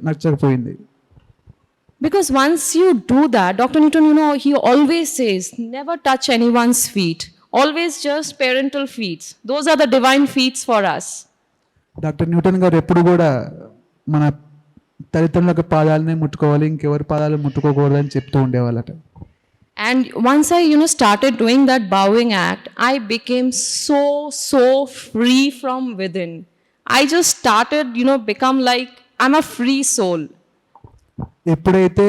నచ్చకపోయింది. Because once you do that, Dr. Newton, he always says, never touch anyone's feet. Always just parental feet. Those are the divine feet for us. Doctor Newton గారు ఎప్పుడు కూడా మన తల్లిదండ్రుల పాదాలనే ముట్టుకోవాలి, ఇంకెవరి పాదాలు ముట్టుకోకూడదు అని చెప్తూ ఉండేవాళ్ళట. And once I, started doing that bowing act, I became so free from within. I just started, become like, I'm a free soul. ఎప్పుడైతే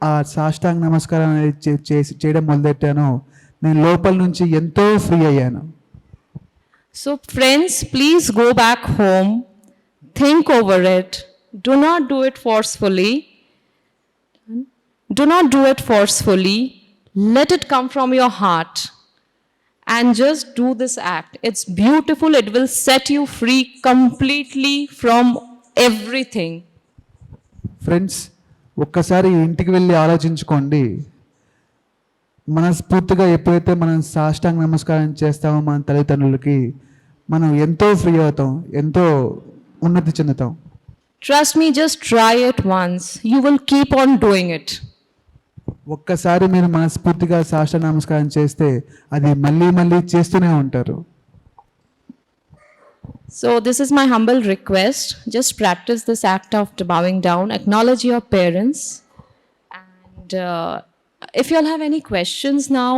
ఆ సాష్టాంగ నమస్కారం అనేది చేయడం మొదలెట్టానో నేను లోపల నుంచి ఎంతో ఫ్రీ అయ్యాను. So friends, please go back home, think over it. Do not do it forcefully. Do not do it forcefully. Let it come from your heart. And just do this act. It's beautiful. It will set you free completely from everything. Friends, ఒక్కసారి ఇంటికి వెళ్ళి ఆలోచించుకోండి. మనస్ఫూర్తిగా ఎప్పుడైతే మనం సాష్టాంగ నమస్కారం చేస్తామో మన తల్లిదండ్రులకి మనం ఎంతో ఫ్రీ అవుతాం, ఎంతో ఉన్నతి చెందుతాం. Trust me, just try it once. You will keep on doing it. ఒక్కసారి మీరు మనస్ఫూర్తిగా సాష్టాంగ నమస్కారం చేస్తే అది మళ్ళీ మళ్ళీ చేస్తూనే ఉంటారు. So this is my humble request. Just practice this act of bowing down. Acknowledge your parents. And if you all have any questions now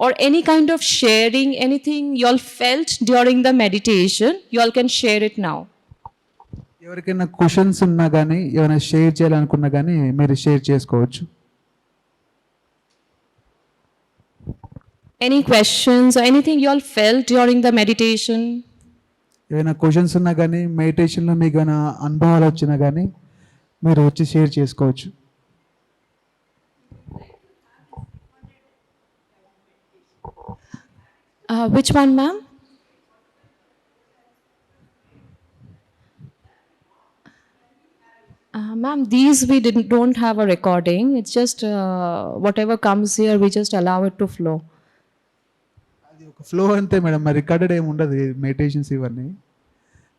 or any kind of sharing, anything you all felt during the meditation, you all can share it now. ఎవరికైనా questions ఉన్నా కానీ ఏమైనా share చేయాలనుకున్నా కానీ మీరు share చేసుకోవచ్చు. Any questions or anything you all felt during the meditation? ఏమైనా questions ఉన్నా కానీ మెడిటేషన్లో మీకు ఏమైనా అనుభవాలు వచ్చినా కానీ మీరు వచ్చి షేర్ చేసుకోవచ్చు. Which one, ma'am? Ma'am, these we don't have a recording. It's just whatever comes here, we just allow it to flow. అది ఒక ఫ్లో అంతే మేడం, మరి రికార్డెడ్ ఏమి ఉండదు మెడిటేషన్స్ ఇవన్నీ.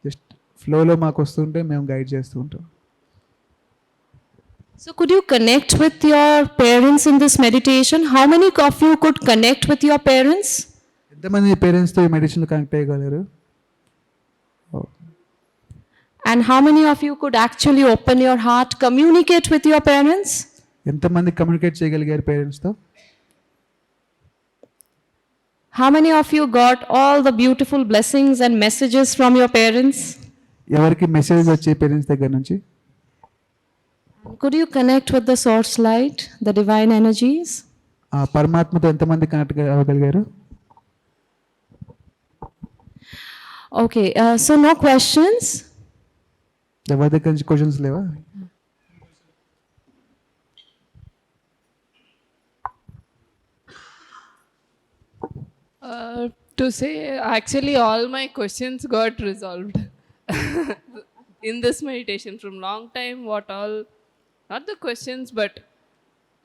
జస్ట్ ఫ్లోలో మాకు వస్తుంటే మేము గైడ్ చేస్తూ ఉంటాం. So could you connect with your parents in this meditation? How many of you could connect with your parents? ఎంతమంది పేరెంట్స్తో ఈ మెడిటేషన్లో connect అయ్యగలరు? And how many of you could actually open your heart, communicate with your parents? ఎంతమంది communicate చేయగలిగారు పేరెంట్స్తో? How many of you got all the beautiful blessings and messages from your parents? ఎవరికి message వచ్చే parents దగ్గర నుంచి? Could you connect with the source light, the divine energies? ఆ పరమాత్మతో ఎంతమంది connect అవ్వగలిగారు? Okay, so no questions? ఎవరి దగ్గర నుంచి క్వశ్చన్స్ లేవా? To say, actually, all my questions got resolved in this meditation from long time. What all, not the questions, but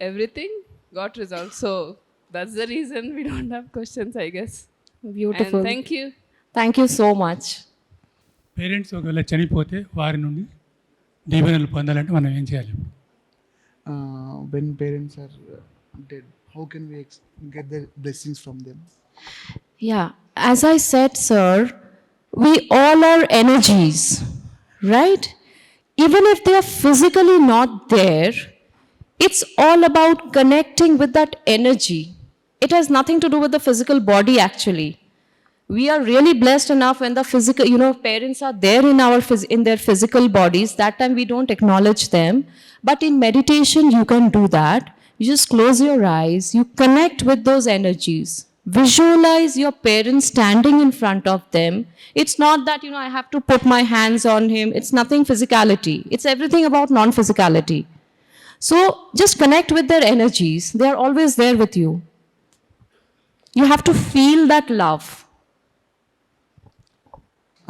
everything got resolved. So that's the reason we don't have questions, I guess. Beautiful. And thank you. Thank you so much. Parents ఒకవేళ చనిపోతే వారి నుండి దీవెనలు పొందాలంటే మనం ఏం చేయాలి? When parents are dead, how can we get the blessings from them? Yeah, as I said, sir, we all are energies, right? Even if they are physically not there, it's all about connecting with that energy. It has nothing to do with the physical body, actually. We are really blessed enough when the physical, parents are there in their physical bodies. That time we don't acknowledge them. But in meditation, you can do that. You just close your eyes. You connect with those energies. Visualize your parents standing in front of them. It's not that, I have to put my hands on him. It's nothing physicality. It's everything about non-physicality. So just connect with their energies. They are always there with you. You have to feel that love.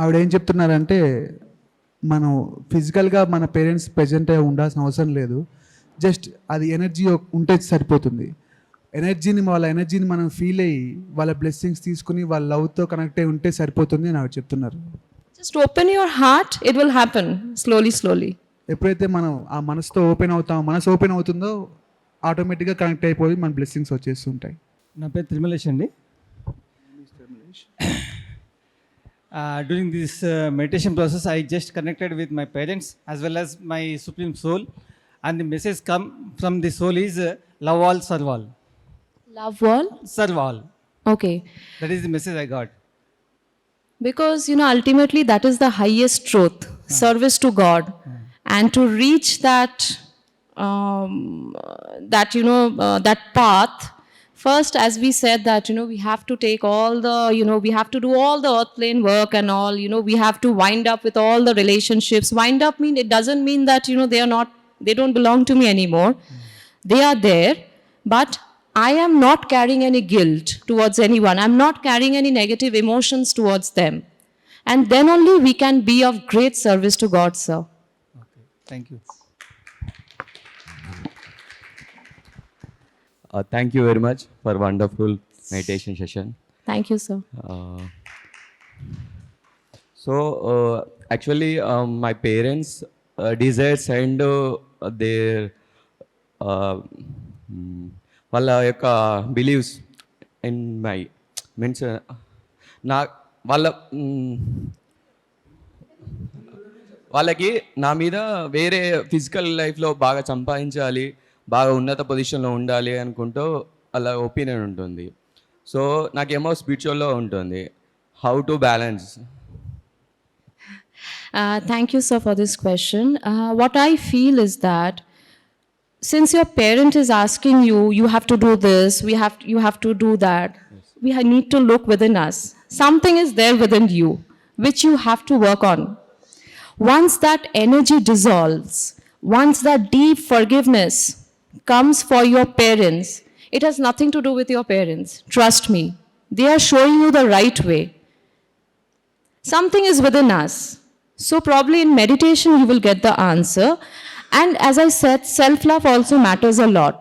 ఆవిడ ఏం చెప్తున్నారంటే మనం ఫిజికల్గా మన parents present ఉండాల్సిన అవసరం లేదు, just అది ఎనర్జీ ఉంటే సరిపోతుంది. వాళ్ళ ఎనర్జీని మనం ఫీల్ అయ్యి వాళ్ళ బ్లెస్సింగ్స్ తీసుకుని వాళ్ళ లవ్తో కనెక్ట్ అయి ఉంటే సరిపోతుంది అని నాకు చెప్తున్నారు. Just open your heart, it will happen slowly, slowly. ఎప్పుడైతే మనం ఆ మనసుతో మనసు ఓపెన్ అవుతుందో ఆటోమేటిక్గా కనెక్ట్ అయిపోయి మన బ్లెస్సింగ్స్ వచ్చేస్తుంటాయి. నా పేరు తిరుమలేష్ అండి. During this meditation process, I just connected with my parents as well as my Supreme Soul, and the message come from the soul is love all, serve all. Love all? Serve all. Okay. That is the message I got. Because, ultimately that is the highest truth, service to God. And to reach that path, first, as we said that, we have to take all the, we have to do all the earth plane work and all, we have to wind up with all the relationships. Wind up it doesn't mean that, they don't belong to me anymore. They are there, but I am not carrying any guilt towards anyone. I'm not carrying any negative emotions towards them. And then only we can be of great service to God, sir. Okay. Thank you. Thank you very much for wonderful meditation session. Thank you, sir. Actually, my parents desires and their వాళ్ళ యొక్క believes in my means వాళ్ళకి నా మీద వేరే physical లైఫ్లో బాగా సంపాదించాలి, బాగా ఉన్నత పొజిషన్లో ఉండాలి అనుకుంటూ అలా ఒపీనియన్ ఉంటుంది. సో నాకేమో స్పిరిచువల్లో ఉంటుంది. How to balance? Thank you, sir, for this question. What I feel is that since your parent is asking you, you have to do this, you have to do that, we need to look within us. Something is there within you, which you have to work on. Once that energy dissolves, once that deep forgiveness comes for your parents, it has nothing to do with your parents. Trust me. They are showing you the right way. Something is within us. So probably in meditation you will get the answer. And as I said, self-love also matters a lot.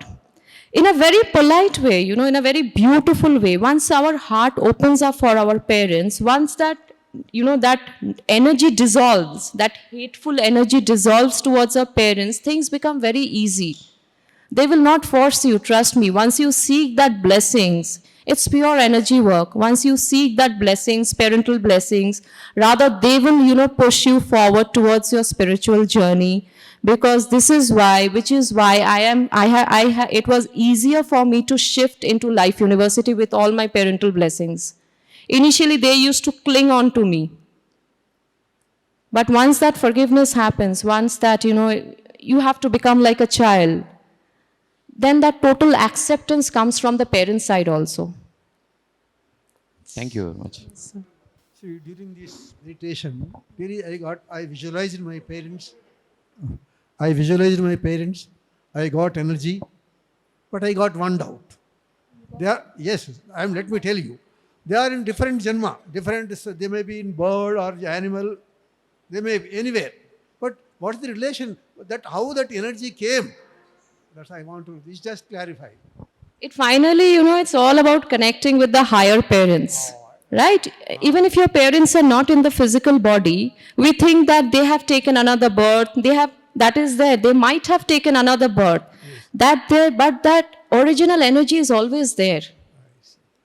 In a very polite way, in a very beautiful way, once our heart opens up for our parents, once that, that energy dissolves, that hateful energy dissolves towards our parents, things become very easy. They will not force you, trust me. Once you seek that blessings, it's pure energy work. Once you seek that blessings, parental blessings, rather they will, push you forward towards your spiritual journey. Because this is why, it was easier for me to shift into Life University with all my parental blessings. Initially, they used to cling on to me. But once that forgiveness happens, once that, you have to become like a child, then that total acceptance comes from the parent side also. Thank you very much. See, during this meditation, really I visualized my parents. I got energy, but I got one doubt. Let me tell you, they are in different janma, they may be in bird or animal, they may be anywhere. But what's the relation, how that energy came? That's I want to just clarify. It finally, it's all about connecting with the higher parents, right? Even if your parents are not in the physical body, we think that they have taken another birth, that is there, they might have taken another birth. But that original energy is always there.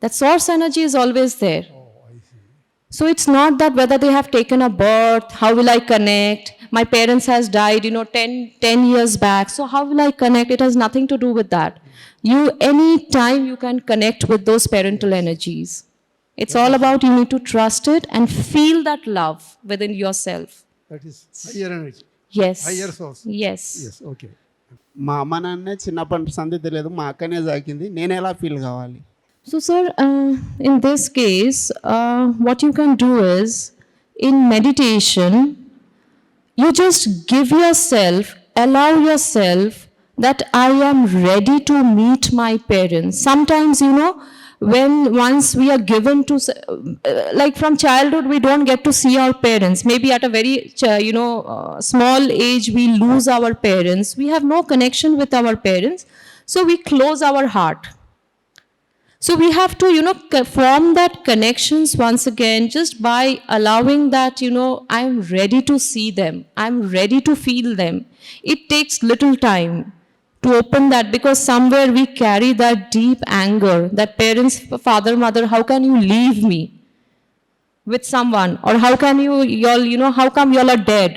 That source energy is always there. So it's not that whether they have taken a birth, how will I connect? My parents has died, 10 years back. So how will I connect? It has nothing to do with that. Any time you can connect with those parental energies. It's all about you need to trust it and feel that love within yourself. That is higher energy. Yes. Higher source. Yes. Yes, okay. మా అమ్మ నాన్నే చిన్నప్పటి సంది తెలియదు, మా అక్కనే సాకింది, నేను ఎలా ఫీల్ కావాలి? So, sir, in this case, what you can do is, in meditation, you just give yourself, allow yourself that I am ready to meet my parents. Sometimes, once we are given to, like from childhood, we don't get to see our parents. Maybe at a very, small age, we lose our parents. We have no connection with our parents. So we close our heart. So we have to, form that connections once again just by allowing that, I'm ready to see them. I'm ready to feel them. It takes little time to open that, because somewhere we carry that deep anger that parents, father, mother, how can you leave me with someone? Or how can how come y'all are dead?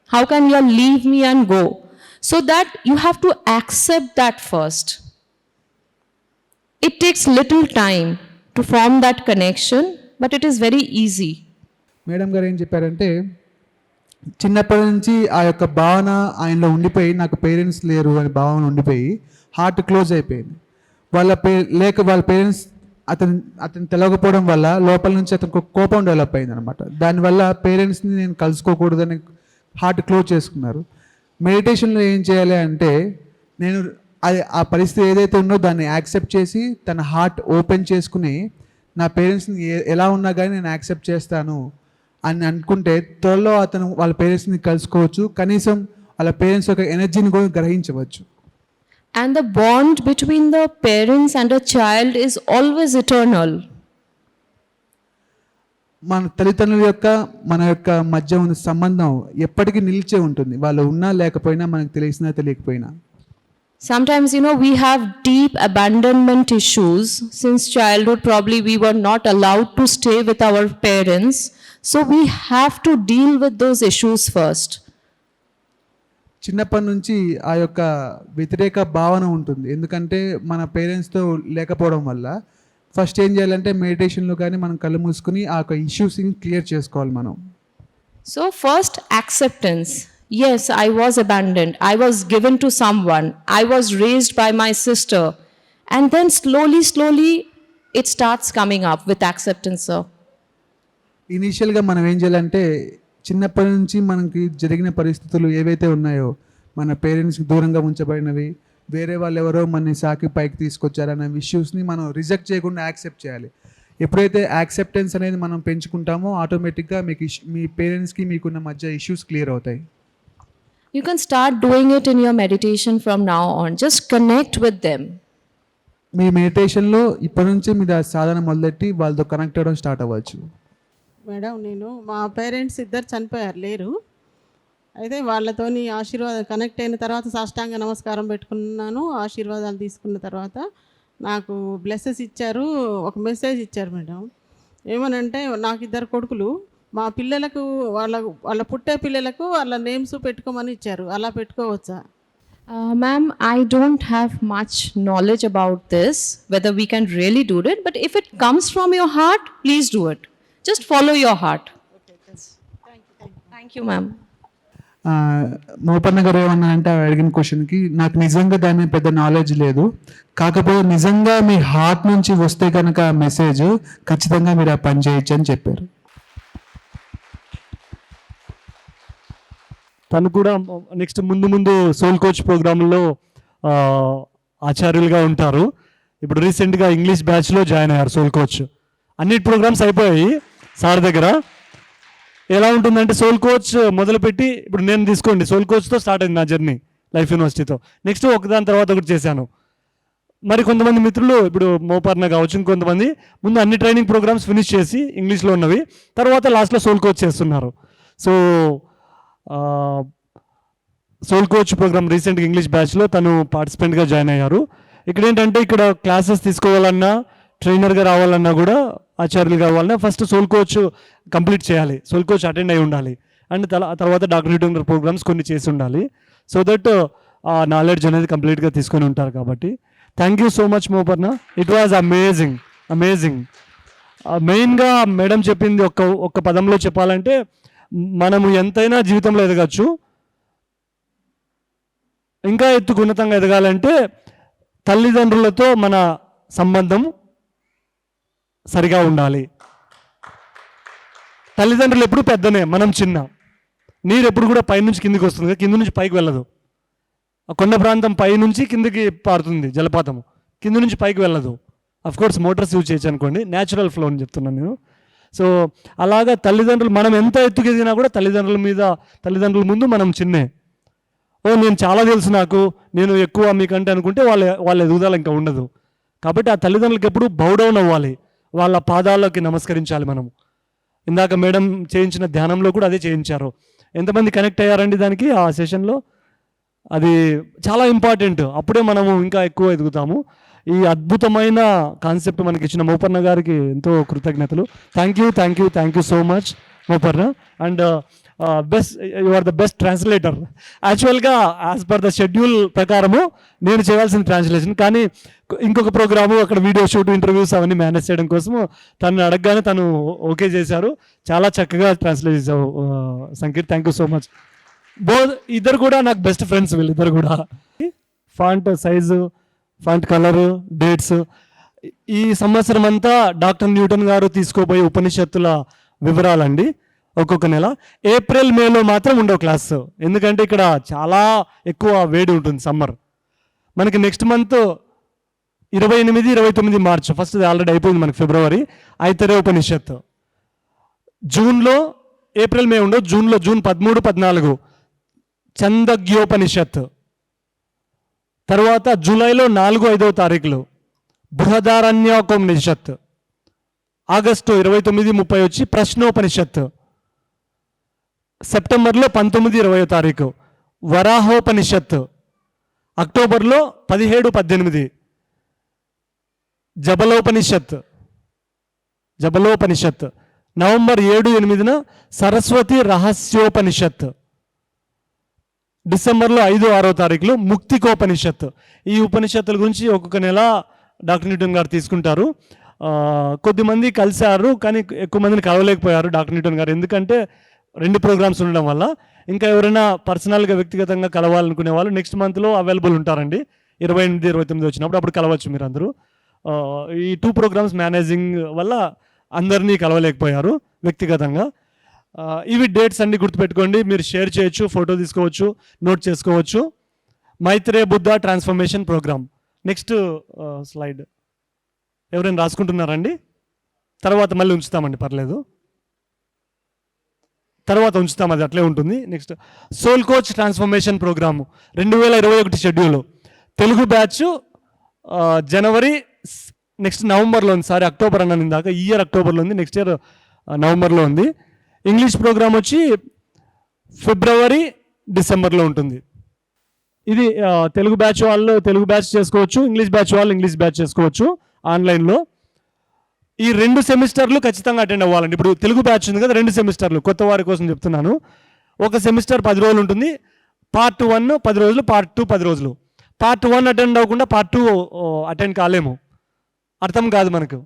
How can y'all leave me and go? So that you have to accept that first. It takes little time to form that connection, but it is very easy. Madam గారు ఏం చెప్పారంటే, చిన్నప్పటి నుంచి ఆ యొక్క భావన ఆయనలో ఉండిపోయి, నాకు పేరెంట్స్ లేరు అనే భావన ఉండిపోయి హార్ట్ క్లోజ్ అయిపోయింది. వాళ్ళ పేరెంట్స్ అతను తెలవకపోవడం వల్ల లోపల నుంచి అతనికి ఒక కోపం డెవలప్ అయింది అనమాట. దానివల్ల పేరెంట్స్ని నేను కలుసుకోకూడదని హార్ట్ క్లోజ్ చేసుకున్నారు. మెడిటేషన్లో ఏం చేయాలి అంటే, నేను ఆ పరిస్థితి ఏదైతే ఉందో దాన్ని యాక్సెప్ట్ చేసి తన హార్ట్ ఓపెన్ చేసుకుని నా పేరెంట్స్ని ఎలా ఉన్నా కానీ నేను యాక్సెప్ట్ చేస్తాను అని అనుకుంటే త్వరలో అతను వాళ్ళ పేరెంట్స్ని కలుసుకోవచ్చు, కనీసం వాళ్ళ పేరెంట్స్ యొక్క ఎనర్జీని కూడా గ్రహించవచ్చు. And the bond between the parents and a child is always eternal. మన తల్లిదండ్రుల యొక్క మన యొక్క మధ్య ఉన్న సంబంధం ఎప్పటికీ నిలిచే ఉంటుంది, వాళ్ళు ఉన్నా లేకపోయినా, మనకు తెలిసినా తెలియకపోయినా. Sometimes, we have deep abandonment issues. Since childhood, probably we were not allowed to stay with our parents. So we have to deal with those issues first. చిన్నప్పటి నుంచి ఆ యొక్క వ్యతిరేక భావన ఉంటుంది, ఎందుకంటే మన పేరెంట్స్తో లేకపోవడం వల్ల. ఫస్ట్ ఏం చేయాలంటే మెడిటేషన్లో కానీ మనం కళ్ళు మూసుకుని ఆ యొక్క ఇష్యూస్ని క్లియర్ చేసుకోవాలి మనం. So first, acceptance. Yes, I was abandoned. I was given to someone. I was raised by my sister. And then slowly, it starts coming up with acceptance, sir. ఇనీషియల్గా మనం ఏం చేయాలంటే, చిన్నప్పటి నుంచి మనకి జరిగిన పరిస్థితులు ఏవైతే ఉన్నాయో, మన పేరెంట్స్కి దూరంగా ఉంచబడినవి, వేరే వాళ్ళు ఎవరో మనని సాకి పైకి తీసుకొచ్చారన్న ఇష్యూస్ని మనం రిజెక్ట్ చేయకుండా యాక్సెప్ట్ చేయాలి. ఎప్పుడైతే యాక్సెప్టెన్స్ అనేది మనం పెంచుకుంటామో ఆటోమేటిక్గా మీ పేరెంట్స్కి మీకున్న మధ్య ఇష్యూస్ క్లియర్ అవుతాయి. You can start doing it in your meditation from now on. Just connect with them. మీ మెడిటేషన్లో ఇప్పటి నుంచి మీరు ఆ సాధన మొదలెట్టి వాళ్ళతో కనెక్ట్ అవ్వడం స్టార్ట్ అవ్వచ్చు. మేడం, మా పేరెంట్స్ ఇద్దరు చనిపోయారు, లేరు. అయితే వాళ్ళతోని ఆశీర్వాదం కనెక్ట్ అయిన తర్వాత సాష్టాంగ నమస్కారం పెట్టుకున్నాను. ఆశీర్వాదాలు తీసుకున్న తర్వాత నాకు బ్లెస్సెస్ ఇచ్చారు. ఒక మెసేజ్ ఇచ్చారు మేడం. ఏమనంటే, నాకు ఇద్దరు కొడుకులు, మా పిల్లలకు వాళ్ళ పుట్టే పిల్లలకు వాళ్ళ నేమ్స్ పెట్టుకోమని ఇచ్చారు. అలా పెట్టుకోవచ్చా? Ma'am, I don't have much knowledge about this, whether we can really do it. But if it comes from your heart, please do it. Just follow your heart. Okay, Thank you, ma'am. మోపన్న గారు ఏమన్నా అంటే అడిగిన క్వశ్చన్కి, నాకు నిజంగా దాని మీద పెద్ద నాలెడ్జ్ లేదు, కాకపోతే నిజంగా మీ హార్ట్ నుంచి వస్తే కనుక మెసేజ్ ఖచ్చితంగా మీరు ఆ పని చేయొచ్చు అని చెప్పారు. తను కూడా నెక్స్ట్ ముందు సోల్ కోచ్ ప్రోగ్రాంలో ఆచార్యులుగా ఉంటారు. ఇప్పుడు రీసెంట్గా ఇంగ్లీష్ బ్యాచ్లో జాయిన్ అయ్యారు సోల్ కోచ్. అన్ని ప్రోగ్రామ్స్ అయిపోయాయి సార్ దగ్గర. ఎలా ఉంటుందంటే, సోల్ కోచ్ మొదలుపెట్టి ఇప్పుడు నేను తీసుకోండి, సోల్ కోచ్తో స్టార్ట్ అయింది నా జర్నీ లైఫ్ యూనివర్సిటీతో. నెక్స్ట్ ఒకదాని తర్వాత ఒకటి చేశాను. మరి కొంతమంది మిత్రులు, ఇప్పుడు మోపర్ణ కావచ్చు, ఇంకొంతమంది ముందు అన్ని ట్రైనింగ్ ప్రోగ్రామ్స్ ఫినిష్ చేసి ఇంగ్లీష్లో ఉన్నవి, తర్వాత లాస్ట్లో సోల్ కోచ్ చేస్తున్నారు. సో సోల్ కోచ్ ప్రోగ్రామ్ రీసెంట్గా ఇంగ్లీష్ బ్యాచ్లో తను పార్టిసిపెంట్గా జాయిన్ అయ్యారు. ఇక్కడ ఏంటంటే, ఇక్కడ క్లాసెస్ తీసుకోవాలన్నా, ట్రైనర్గా రావాలన్నా కూడా, ఆచార్యులు కావాలన్నా ఫస్ట్ సోల్ కోచ్ కంప్లీట్ చేయాలి, సోల్ కోచ్ అటెండ్ అయి ఉండాలి. అండ్ తర్వాత డాక్టర్ న్యూటన్ ప్రోగ్రామ్స్ కొన్ని చేసి ఉండాలి. సో దట్ ఆ నాలెడ్జ్ అనేది కంప్లీట్గా తీసుకొని ఉంటారు. కాబట్టి thank you so much Moparna. It was amazing. మెయిన్గా మేడం చెప్పింది ఒక్క పదంలో చెప్పాలంటే, మనము ఎంతైనా జీవితంలో ఎదగచ్చు. ఇంకా ఉన్నతంగా ఎదగాలంటే తల్లిదండ్రులతో మన సంబంధం సరిగా ఉండాలి. తల్లిదండ్రులు ఎప్పుడు పెద్దనే, మనం చిన్న. నీరు ఎప్పుడు కూడా పైనుంచి కిందికి వస్తుంది, కింద నుంచి పైకి వెళ్ళదు. ఆ కొండ ప్రాంతం పై నుంచి కిందికి పారుతుంది జలపాతం, కింద నుంచి పైకి వెళ్ళదు. అఫ్కోర్స్ మోటార్స్ యూజ్ చేయొచ్చు అనుకోండి, న్యాచురల్ ఫ్లో అని చెప్తున్నాను నేను. సో అలాగా తల్లిదండ్రులు మనం ఎంత ఎత్తుకు ఎదిగినా కూడా తల్లిదండ్రుల ముందు మనం చిన్నే. నేను చాలా తెలుసు, నేను ఎక్కువ మీకంటే అనుకుంటే వాళ్ళ ఎదుగుదల ఇంకా ఉండదు. కాబట్టి ఆ తల్లిదండ్రులకు ఎప్పుడు బౌడౌన్ అవ్వాలి, వాళ్ళ పాదాలకి నమస్కరించాలి మనం. ఇందాక మేడం చేయించిన ధ్యానంలో కూడా అదే చేయించారు. ఎంతమంది కనెక్ట్ అయ్యారండి దానికి ఆ సెషన్లో? అది చాలా ఇంపార్టెంట్. అప్పుడే మనము ఇంకా ఎక్కువ ఎదుగుతాము. ఈ అద్భుతమైన కాన్సెప్ట్ మనకి ఇచ్చిన మోపర్ణ గారికి ఎంతో కృతజ్ఞతలు. Thank you so much Moparna. And best, you are the best translator. యాక్చువల్గా యాజ్ పర్ ద షెడ్యూల్ ప్రకారము నేను చేయాల్సిన ట్రాన్స్లేషన్, కానీ ఇంకొక ప్రోగ్రాము అక్కడ వీడియో షూట్, ఇంటర్వ్యూస్ అవన్నీ మేనేజ్ చేయడం కోసము తను అడగగానే తను ఓకే చేశారు. చాలా చక్కగా ట్రాన్స్లేట్ చేశావు Sankeerth. Thank you so much. ఇద్దరు కూడా నాకు బెస్ట్ ఫ్రెండ్స్, వీళ్ళిద్దరు కూడా. Font size, font colour, dates, ఈ సంవత్సరం అంతా డాక్టర్ న్యూటన్ గారు తీసుకోబోయే ఉపనిషత్తుల వివరాలండి. ఒక్కొక్క నెల ఏప్రిల్ మేలో మాత్రం ఉండవు క్లాస్, ఎందుకంటే ఇక్కడ చాలా ఎక్కువ వేడి ఉంటుంది సమ్మర్. మనకి next month 28, 29 March, first already అయిపోయింది మనకి ఫిబ్రవరి, ఐతరే ఉపనిషత్తు. జూన్లో, ఏప్రిల్ మే ఉండవు, జూన్ 13, 14 చందగ్యోపనిషత్. తర్వాత జూలైలో 4, 5వ తారీఖులు బృహదారణ్యోపనిషత్. ఆగస్టు 29, 30 వచ్చి ప్రశ్నోపనిషత్. సెప్టెంబర్లో 19, 20వ తారీఖు వరాహోపనిషత్. అక్టోబర్లో 17, 18 జబలోపనిషత్. నవంబర్ 7, 8న సరస్వతి రహస్యోపనిషత్. డిసెంబర్లో 5, 6వ తారీఖులు ముక్తికోపనిషత్. ఈ ఉపనిషత్తుల గురించి ఒక్కొక్క నెల డాక్టర్ న్యూటన్ గారు తీసుకుంటారు. కొద్దిమంది కలిశారు, కానీ ఎక్కువ మందిని కలవలేకపోయారు డాక్టర్ న్యూటన్ గారు, ఎందుకంటే 2 ప్రోగ్రామ్స్ ఉండడం వల్ల. ఇంకా ఎవరైనా పర్సనల్గా వ్యక్తిగతంగా కలవాలనుకునే వాళ్ళు నెక్స్ట్ మంత్లో అవైలబుల్ ఉంటారండి. 28, 29 వచ్చినప్పుడు అప్పుడు కలవచ్చు మీరు అందరూ. ఈ 2 ప్రోగ్రామ్స్ మేనేజింగ్ వల్ల అందరినీ కలవలేకపోయారు వ్యక్తిగతంగా. ఇవి డేట్స్ అన్ని గుర్తుపెట్టుకోండి, మీరు షేర్ చేయొచ్చు, ఫోటో తీసుకోవచ్చు, నోట్ చేసుకోవచ్చు. Maitreya Buddha transformation program. Next slide ఎవరైనా రాసుకుంటున్నారండి? తర్వాత మళ్ళీ ఉంచుతామండి, పర్లేదు, తర్వాత ఉంచుతాం, అది అట్లే ఉంటుంది. Next soul coach transformation program 2021 schedule. Telugu batch జనవరి, నెక్స్ట్ నవంబర్లో ఉంది. సారీ, అక్టోబర్ అన్నాను ఇందాక, ఈ ఇయర్ అక్టోబర్లో ఉంది, నెక్స్ట్ ఇయర్ నవంబర్లో ఉంది. ఇంగ్లీష్ ప్రోగ్రామ్ వచ్చి ఫిబ్రవరి, డిసెంబర్లో ఉంటుంది. ఇది తెలుగు బ్యాచ్ వాళ్ళు తెలుగు బ్యాచ్ చేసుకోవచ్చు, ఇంగ్లీష్ బ్యాచ్ వాళ్ళు ఇంగ్లీష్ బ్యాచ్ చేసుకోవచ్చు ఆన్లైన్లో. ఈ 2 సెమిస్టర్లు ఖచ్చితంగా అటెండ్ అవ్వాలండి. ఇప్పుడు తెలుగు బ్యాచ్ ఉంది కదా, 2 సెమిస్టర్లు, కొత్త వారి కోసం చెప్తున్నాను. ఒక సెమిస్టర్ 10 రోజులు ఉంటుంది. పార్ట్ 1 10 రోజులు, పార్ట్ 2 10 రోజులు. పార్ట్ 1 అటెండ్ అవ్వకుండా పార్ట్ 2 అటెండ్ కాలేము, అర్థం కాదు మనకు.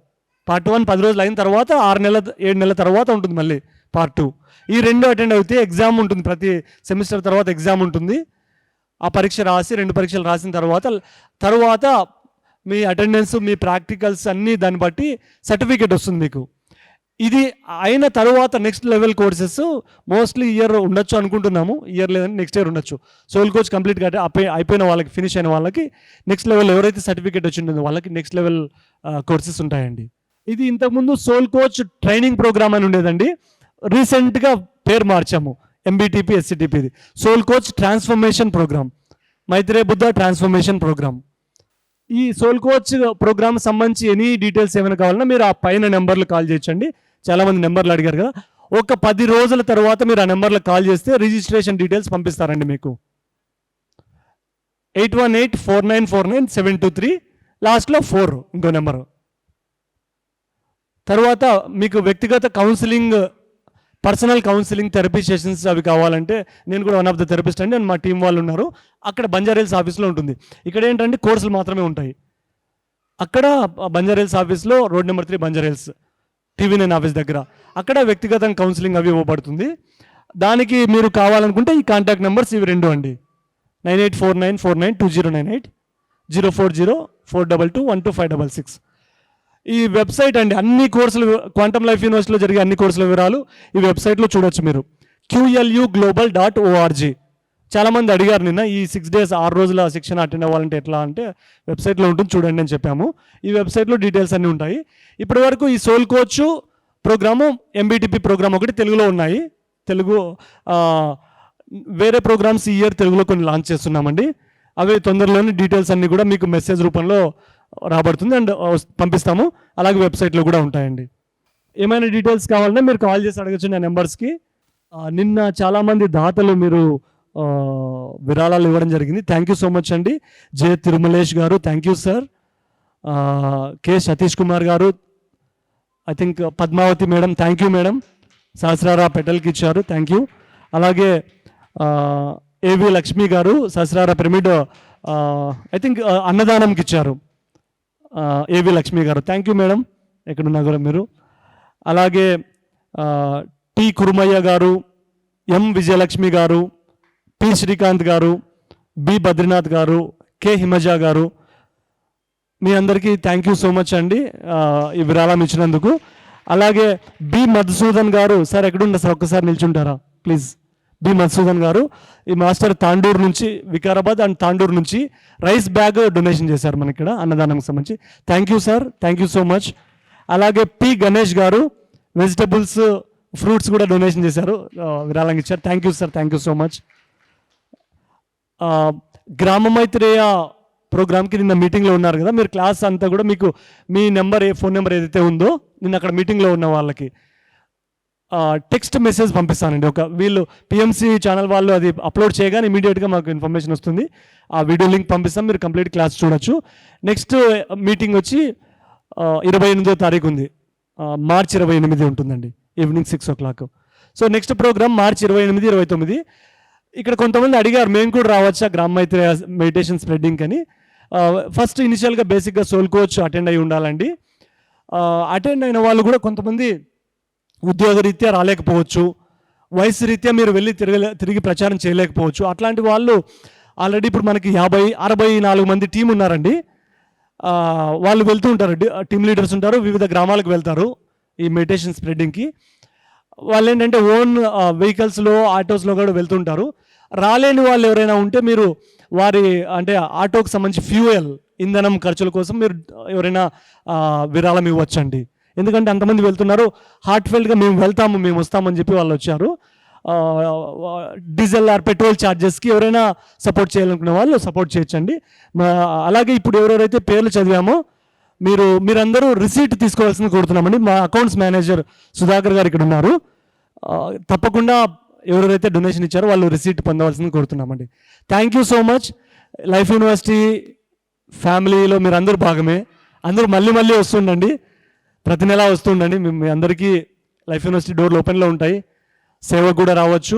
పార్ట్ 1 10 రోజులు అయిన తర్వాత 6 నెలల 7 నెలల తర్వాత ఉంటుంది మళ్ళీ పార్ట్ 2. ఈ 2 అటెండ్ అయితే ఎగ్జామ్ ఉంటుంది, ప్రతి సెమిస్టర్ తర్వాత ఎగ్జామ్ ఉంటుంది. ఆ పరీక్ష రాసి 2 పరీక్షలు రాసిన తర్వాత మీ అటెండెన్స్, మీ ప్రాక్టికల్స్ అన్నీ దాన్ని బట్టి సర్టిఫికేట్ వస్తుంది మీకు. ఇది అయిన తర్వాత next level courses mostly year ఉండొచ్చు అనుకుంటున్నాము, ఇయర్ లేదని నెక్స్ట్ ఇయర్ ఉండొచ్చు. సోల్ కోచ్ కంప్లీట్గా అయిపోయిన వాళ్ళకి, ఫినిష్ అయిన వాళ్ళకి నెక్స్ట్ లెవెల్, ఎవరైతే సర్టిఫికేట్ వచ్చి ఉంటుందో వాళ్ళకి నెక్స్ట్ లెవెల్ కోర్సెస్ ఉంటాయండి. ఇది ఇంతకుముందు సోల్ కోచ్ ట్రైనింగ్ ప్రోగ్రామ్ అని ఉండేదండి, రీసెంట్గా పేరు మార్చాము, MBTP SCTPది soul coach transformation program, Maitreya Buddha transformation program. ఈ సోల్ కోచ్ ప్రోగ్రామ్ సంబంధించి ఎనీ డీటెయిల్స్ ఏమైనా కావాలన్నా మీరు ఆ పైన నెంబర్లు కాల్ చేయొచ్చండి. చాలామంది నెంబర్లు అడిగారు కదా, ఒక 10 రోజుల తర్వాత మీరు ఆ నెంబర్లకు కాల్ చేస్తే రిజిస్ట్రేషన్ డీటెయిల్స్ పంపిస్తారండి మీకు. 8184949723 లాస్ట్లో 4 ఇంకో నెంబరు. తర్వాత మీకు వ్యక్తిగత counselling, personal counselling, therapy sessions అవి కావాలంటే నేను కూడా వన్ ఆఫ్ ద థెరపిస్ట్ అండి, మా టీం వాళ్ళు ఉన్నారు. అక్కడ బంజారాహిల్స్ ఆఫీస్లో ఉంటుంది. ఇక్కడ ఏంటంటే కోర్సులు మాత్రమే ఉంటాయి. అక్కడ బంజారాహిల్స్ ఆఫీస్లో road number 3 Banjara Hills TV9 office దగ్గర, అక్కడ వ్యక్తిగత కౌన్సిలింగ్ అవి ఇవ్వబడుతుంది. దానికి మీరు కావాలనుకుంటే ఈ కాంటాక్ట్ నెంబర్స్ ఇవి 2 అండి, 9849492098, 04042212566. ఈ వెబ్సైట్ అండి, అన్ని కోర్సులు, క్వాంటమ్ లైఫ్ యూనివర్సిటీలో జరిగే అన్ని కోర్సుల వివరాలు ఈ వెబ్సైట్లో చూడొచ్చు మీరు, QLUglobal.org. చాలామంది అడిగారు నిన్న, ఈ 6 days 6 రోజుల శిక్షణ అటెండ్ అవ్వాలంటే ఎట్లా అంటే వెబ్సైట్లో ఉంటుంది, చూడండి అని చెప్పాము. ఈ వెబ్సైట్లో డీటెయిల్స్ అన్నీ ఉంటాయి. ఇప్పటి వరకు ఈ soul coach programme, MBTP programme ఒకటి తెలుగులో ఉన్నాయి. తెలుగు వేరే ప్రోగ్రామ్స్ ఈ ఇయర్ తెలుగులో కొన్ని లాంచ్ చేస్తున్నామండి. అవి తొందరలోనే డీటెయిల్స్ అన్నీ కూడా మీకు మెసేజ్ రూపంలో రాబడుతుంది అండ్ పంపిస్తాము. అలాగే వెబ్సైట్లో కూడా ఉంటాయండి. ఏమైనా డీటెయిల్స్ కావాలన్నా మీరు కాల్ చేసి అడగచ్చు నా నెంబర్స్కి. నిన్న చాలామంది దాతలు మీరు విరాళాలు ఇవ్వడం జరిగింది. థ్యాంక్ యూ సో మచ్ అండి. జె తిరుమలేష్ గారు thank you sir. K Satish Kumar గారు, I think Padmavathi madam thank you madam. Sahasrara పెటల్కి ఇచ్చారు థ్యాంక్ యూ. అలాగే ఏవి లక్ష్మి గారు సహస్రారా పిరమిడ్ ఐ థింక్ అన్నదానంకి ఇచ్చారు. ఏవి లక్ష్మి గారు థ్యాంక్ యూ మేడం, ఎక్కడున్నా కూడా మీరు. అలాగే టి కురుమయ్య గారు, ఎం విజయలక్ష్మి గారు, పి శ్రీకాంత్ గారు, బి బద్రీనాథ్ గారు, కె హిమజ గారు, మీ అందరికీ థ్యాంక్ యూ సో మచ్ అండి ఈ విరాళం ఇచ్చినందుకు. అలాగే బి మధుసూదన్ గారు, సార్ ఎక్కడున్నా సార్ ఒక్కసారి నిల్చుంటారా ప్లీజ్. బి మధుసూదన్ గారు ఈ మాస్టర్ తాండూరు నుంచి, వికారాబాద్ అండ్ తాండూరు నుంచి రైస్ బ్యాగ్ డొనేషన్ చేశారు మనకి ఇక్కడ అన్నదానంకి సంబంధించి. Thank you sir, thank you so much. అలాగే పి గణేష్ గారు వెజిటబుల్స్ ఫ్రూట్స్ కూడా డొనేషన్ చేశారు, విరాళంగా ఇచ్చారు. Thank you sir, thank you so much. గ్రామ మైత్రేయ ప్రోగ్రామ్కి నిన్న మీటింగ్లో ఉన్నారు కదా మీరు, క్లాస్ అంతా కూడా మీకు మీ నెంబర్ ఫోన్ నెంబర్ ఏదైతే ఉందో నిన్న అక్కడ మీటింగ్లో ఉన్న వాళ్ళకి టెక్స్ట్ మెసేజ్ పంపిస్తానండి. వీళ్ళు పిఎంసి ఛానల్ వాళ్ళు అది అప్లోడ్ చేయగానే ఇమీడియట్గా మాకు ఇన్ఫర్మేషన్ వస్తుంది. ఆ వీడియో లింక్ పంపిస్తాం, మీరు కంప్లీట్ క్లాస్ చూడొచ్చు. నెక్స్ట్ మీటింగ్ వచ్చి 28వ తారీఖు ఉంది, మార్చి 28 ఉంటుందండి, evening 6 o'clock. So next program మార్చి 28, 29. ఇక్కడ కొంతమంది అడిగారు మేము కూడా రావచ్చా గ్రామ మైత్రి మెడిటేషన్ స్ప్రెడ్డింగ్ అని. ఫస్ట్ ఇనిషియల్గా బేసిక్గా సోల్ కోచ్ అటెండ్ అయి ఉండాలండి. అటెండ్ అయిన వాళ్ళు కూడా కొంతమంది ఉద్యోగరీత్యా రాలేకపోవచ్చు, వయసు రీత్యా మీరు వెళ్ళి తిరిగి ప్రచారం చేయలేకపోవచ్చు. అట్లాంటి వాళ్ళు ఆల్రెడీ ఇప్పుడు మనకి 64 మంది టీం ఉన్నారండి. వాళ్ళు వెళ్తూ ఉంటారు, టీమ్ లీడర్స్ ఉంటారు, వివిధ గ్రామాలకు వెళ్తారు ఈ మెడిటేషన్ స్ప్రెడ్డింగ్కి. వాళ్ళు ఏంటంటే ఓన్ వెహికల్స్లో ఆటోస్లో కూడా వెళ్తుంటారు. రాలేని వాళ్ళు ఎవరైనా ఉంటే మీరు వారి అంటే ఆటోకి సంబంధించి ఫ్యూయల్ ఇంధనం ఖర్చుల కోసం మీరు ఎవరైనా విరాళం ఇవ్వచ్చండి. ఎందుకంటే అంతమంది వెళ్తున్నారు, హార్ట్ఫెల్ట్గా మేము వస్తామని చెప్పి వాళ్ళు వచ్చారు. డీజిల్ ఆర్ పెట్రోల్ ఛార్జెస్కి ఎవరైనా సపోర్ట్ చేయాలనుకునే వాళ్ళు సపోర్ట్ చేయొచ్చండి. అలాగే ఇప్పుడు ఎవరెవరైతే పేర్లు చదివామో మీరందరూ రిసీట్ తీసుకోవాల్సింది కోరుతున్నామండి. మా అకౌంట్స్ మేనేజర్ సుధాకర్ గారు ఇక్కడ ఉన్నారు, తప్పకుండా ఎవరెవరైతే డొనేషన్ ఇచ్చారో వాళ్ళు రిసీట్ పొందవలసింది కోరుతున్నామండి. Thank you so much. Life university ఫ్యామిలీలో మీరు అందరూ భాగమే, అందరూ మళ్ళీ వస్తుండండి, ప్రతి నెల వస్తుండండి. మీ అందరికీ లైఫ్ యూనివర్సిటీ డోర్లు ఓపెన్లో ఉంటాయి, సేవకు కూడా రావచ్చు,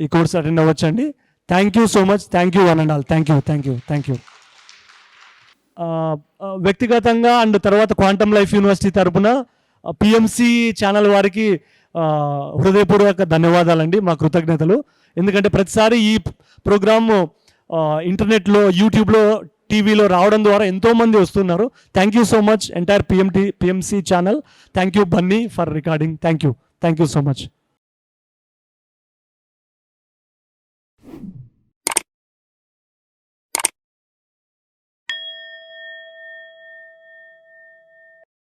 ఈ కోర్స్ అటెండ్ అవ్వచ్చు అండి. Thank you so much, thank you one and all, thank you. వ్యక్తిగతంగా అండ్ తర్వాత క్వాంటమ్ లైఫ్ యూనివర్సిటీ తరపున పిఎంసి ఛానల్ వారికి హృదయపూర్వక ధన్యవాదాలండి, మా కృతజ్ఞతలు. ఎందుకంటే ప్రతిసారి ఈ ప్రోగ్రామ్ ఇంటర్నెట్లో, యూట్యూబ్లో, టీవీలో రావడం ద్వారా ఎంతోమంది వస్తున్నారు. Thank you so much entire PMC channel. Thank you Bunny for recording. Thank you so much.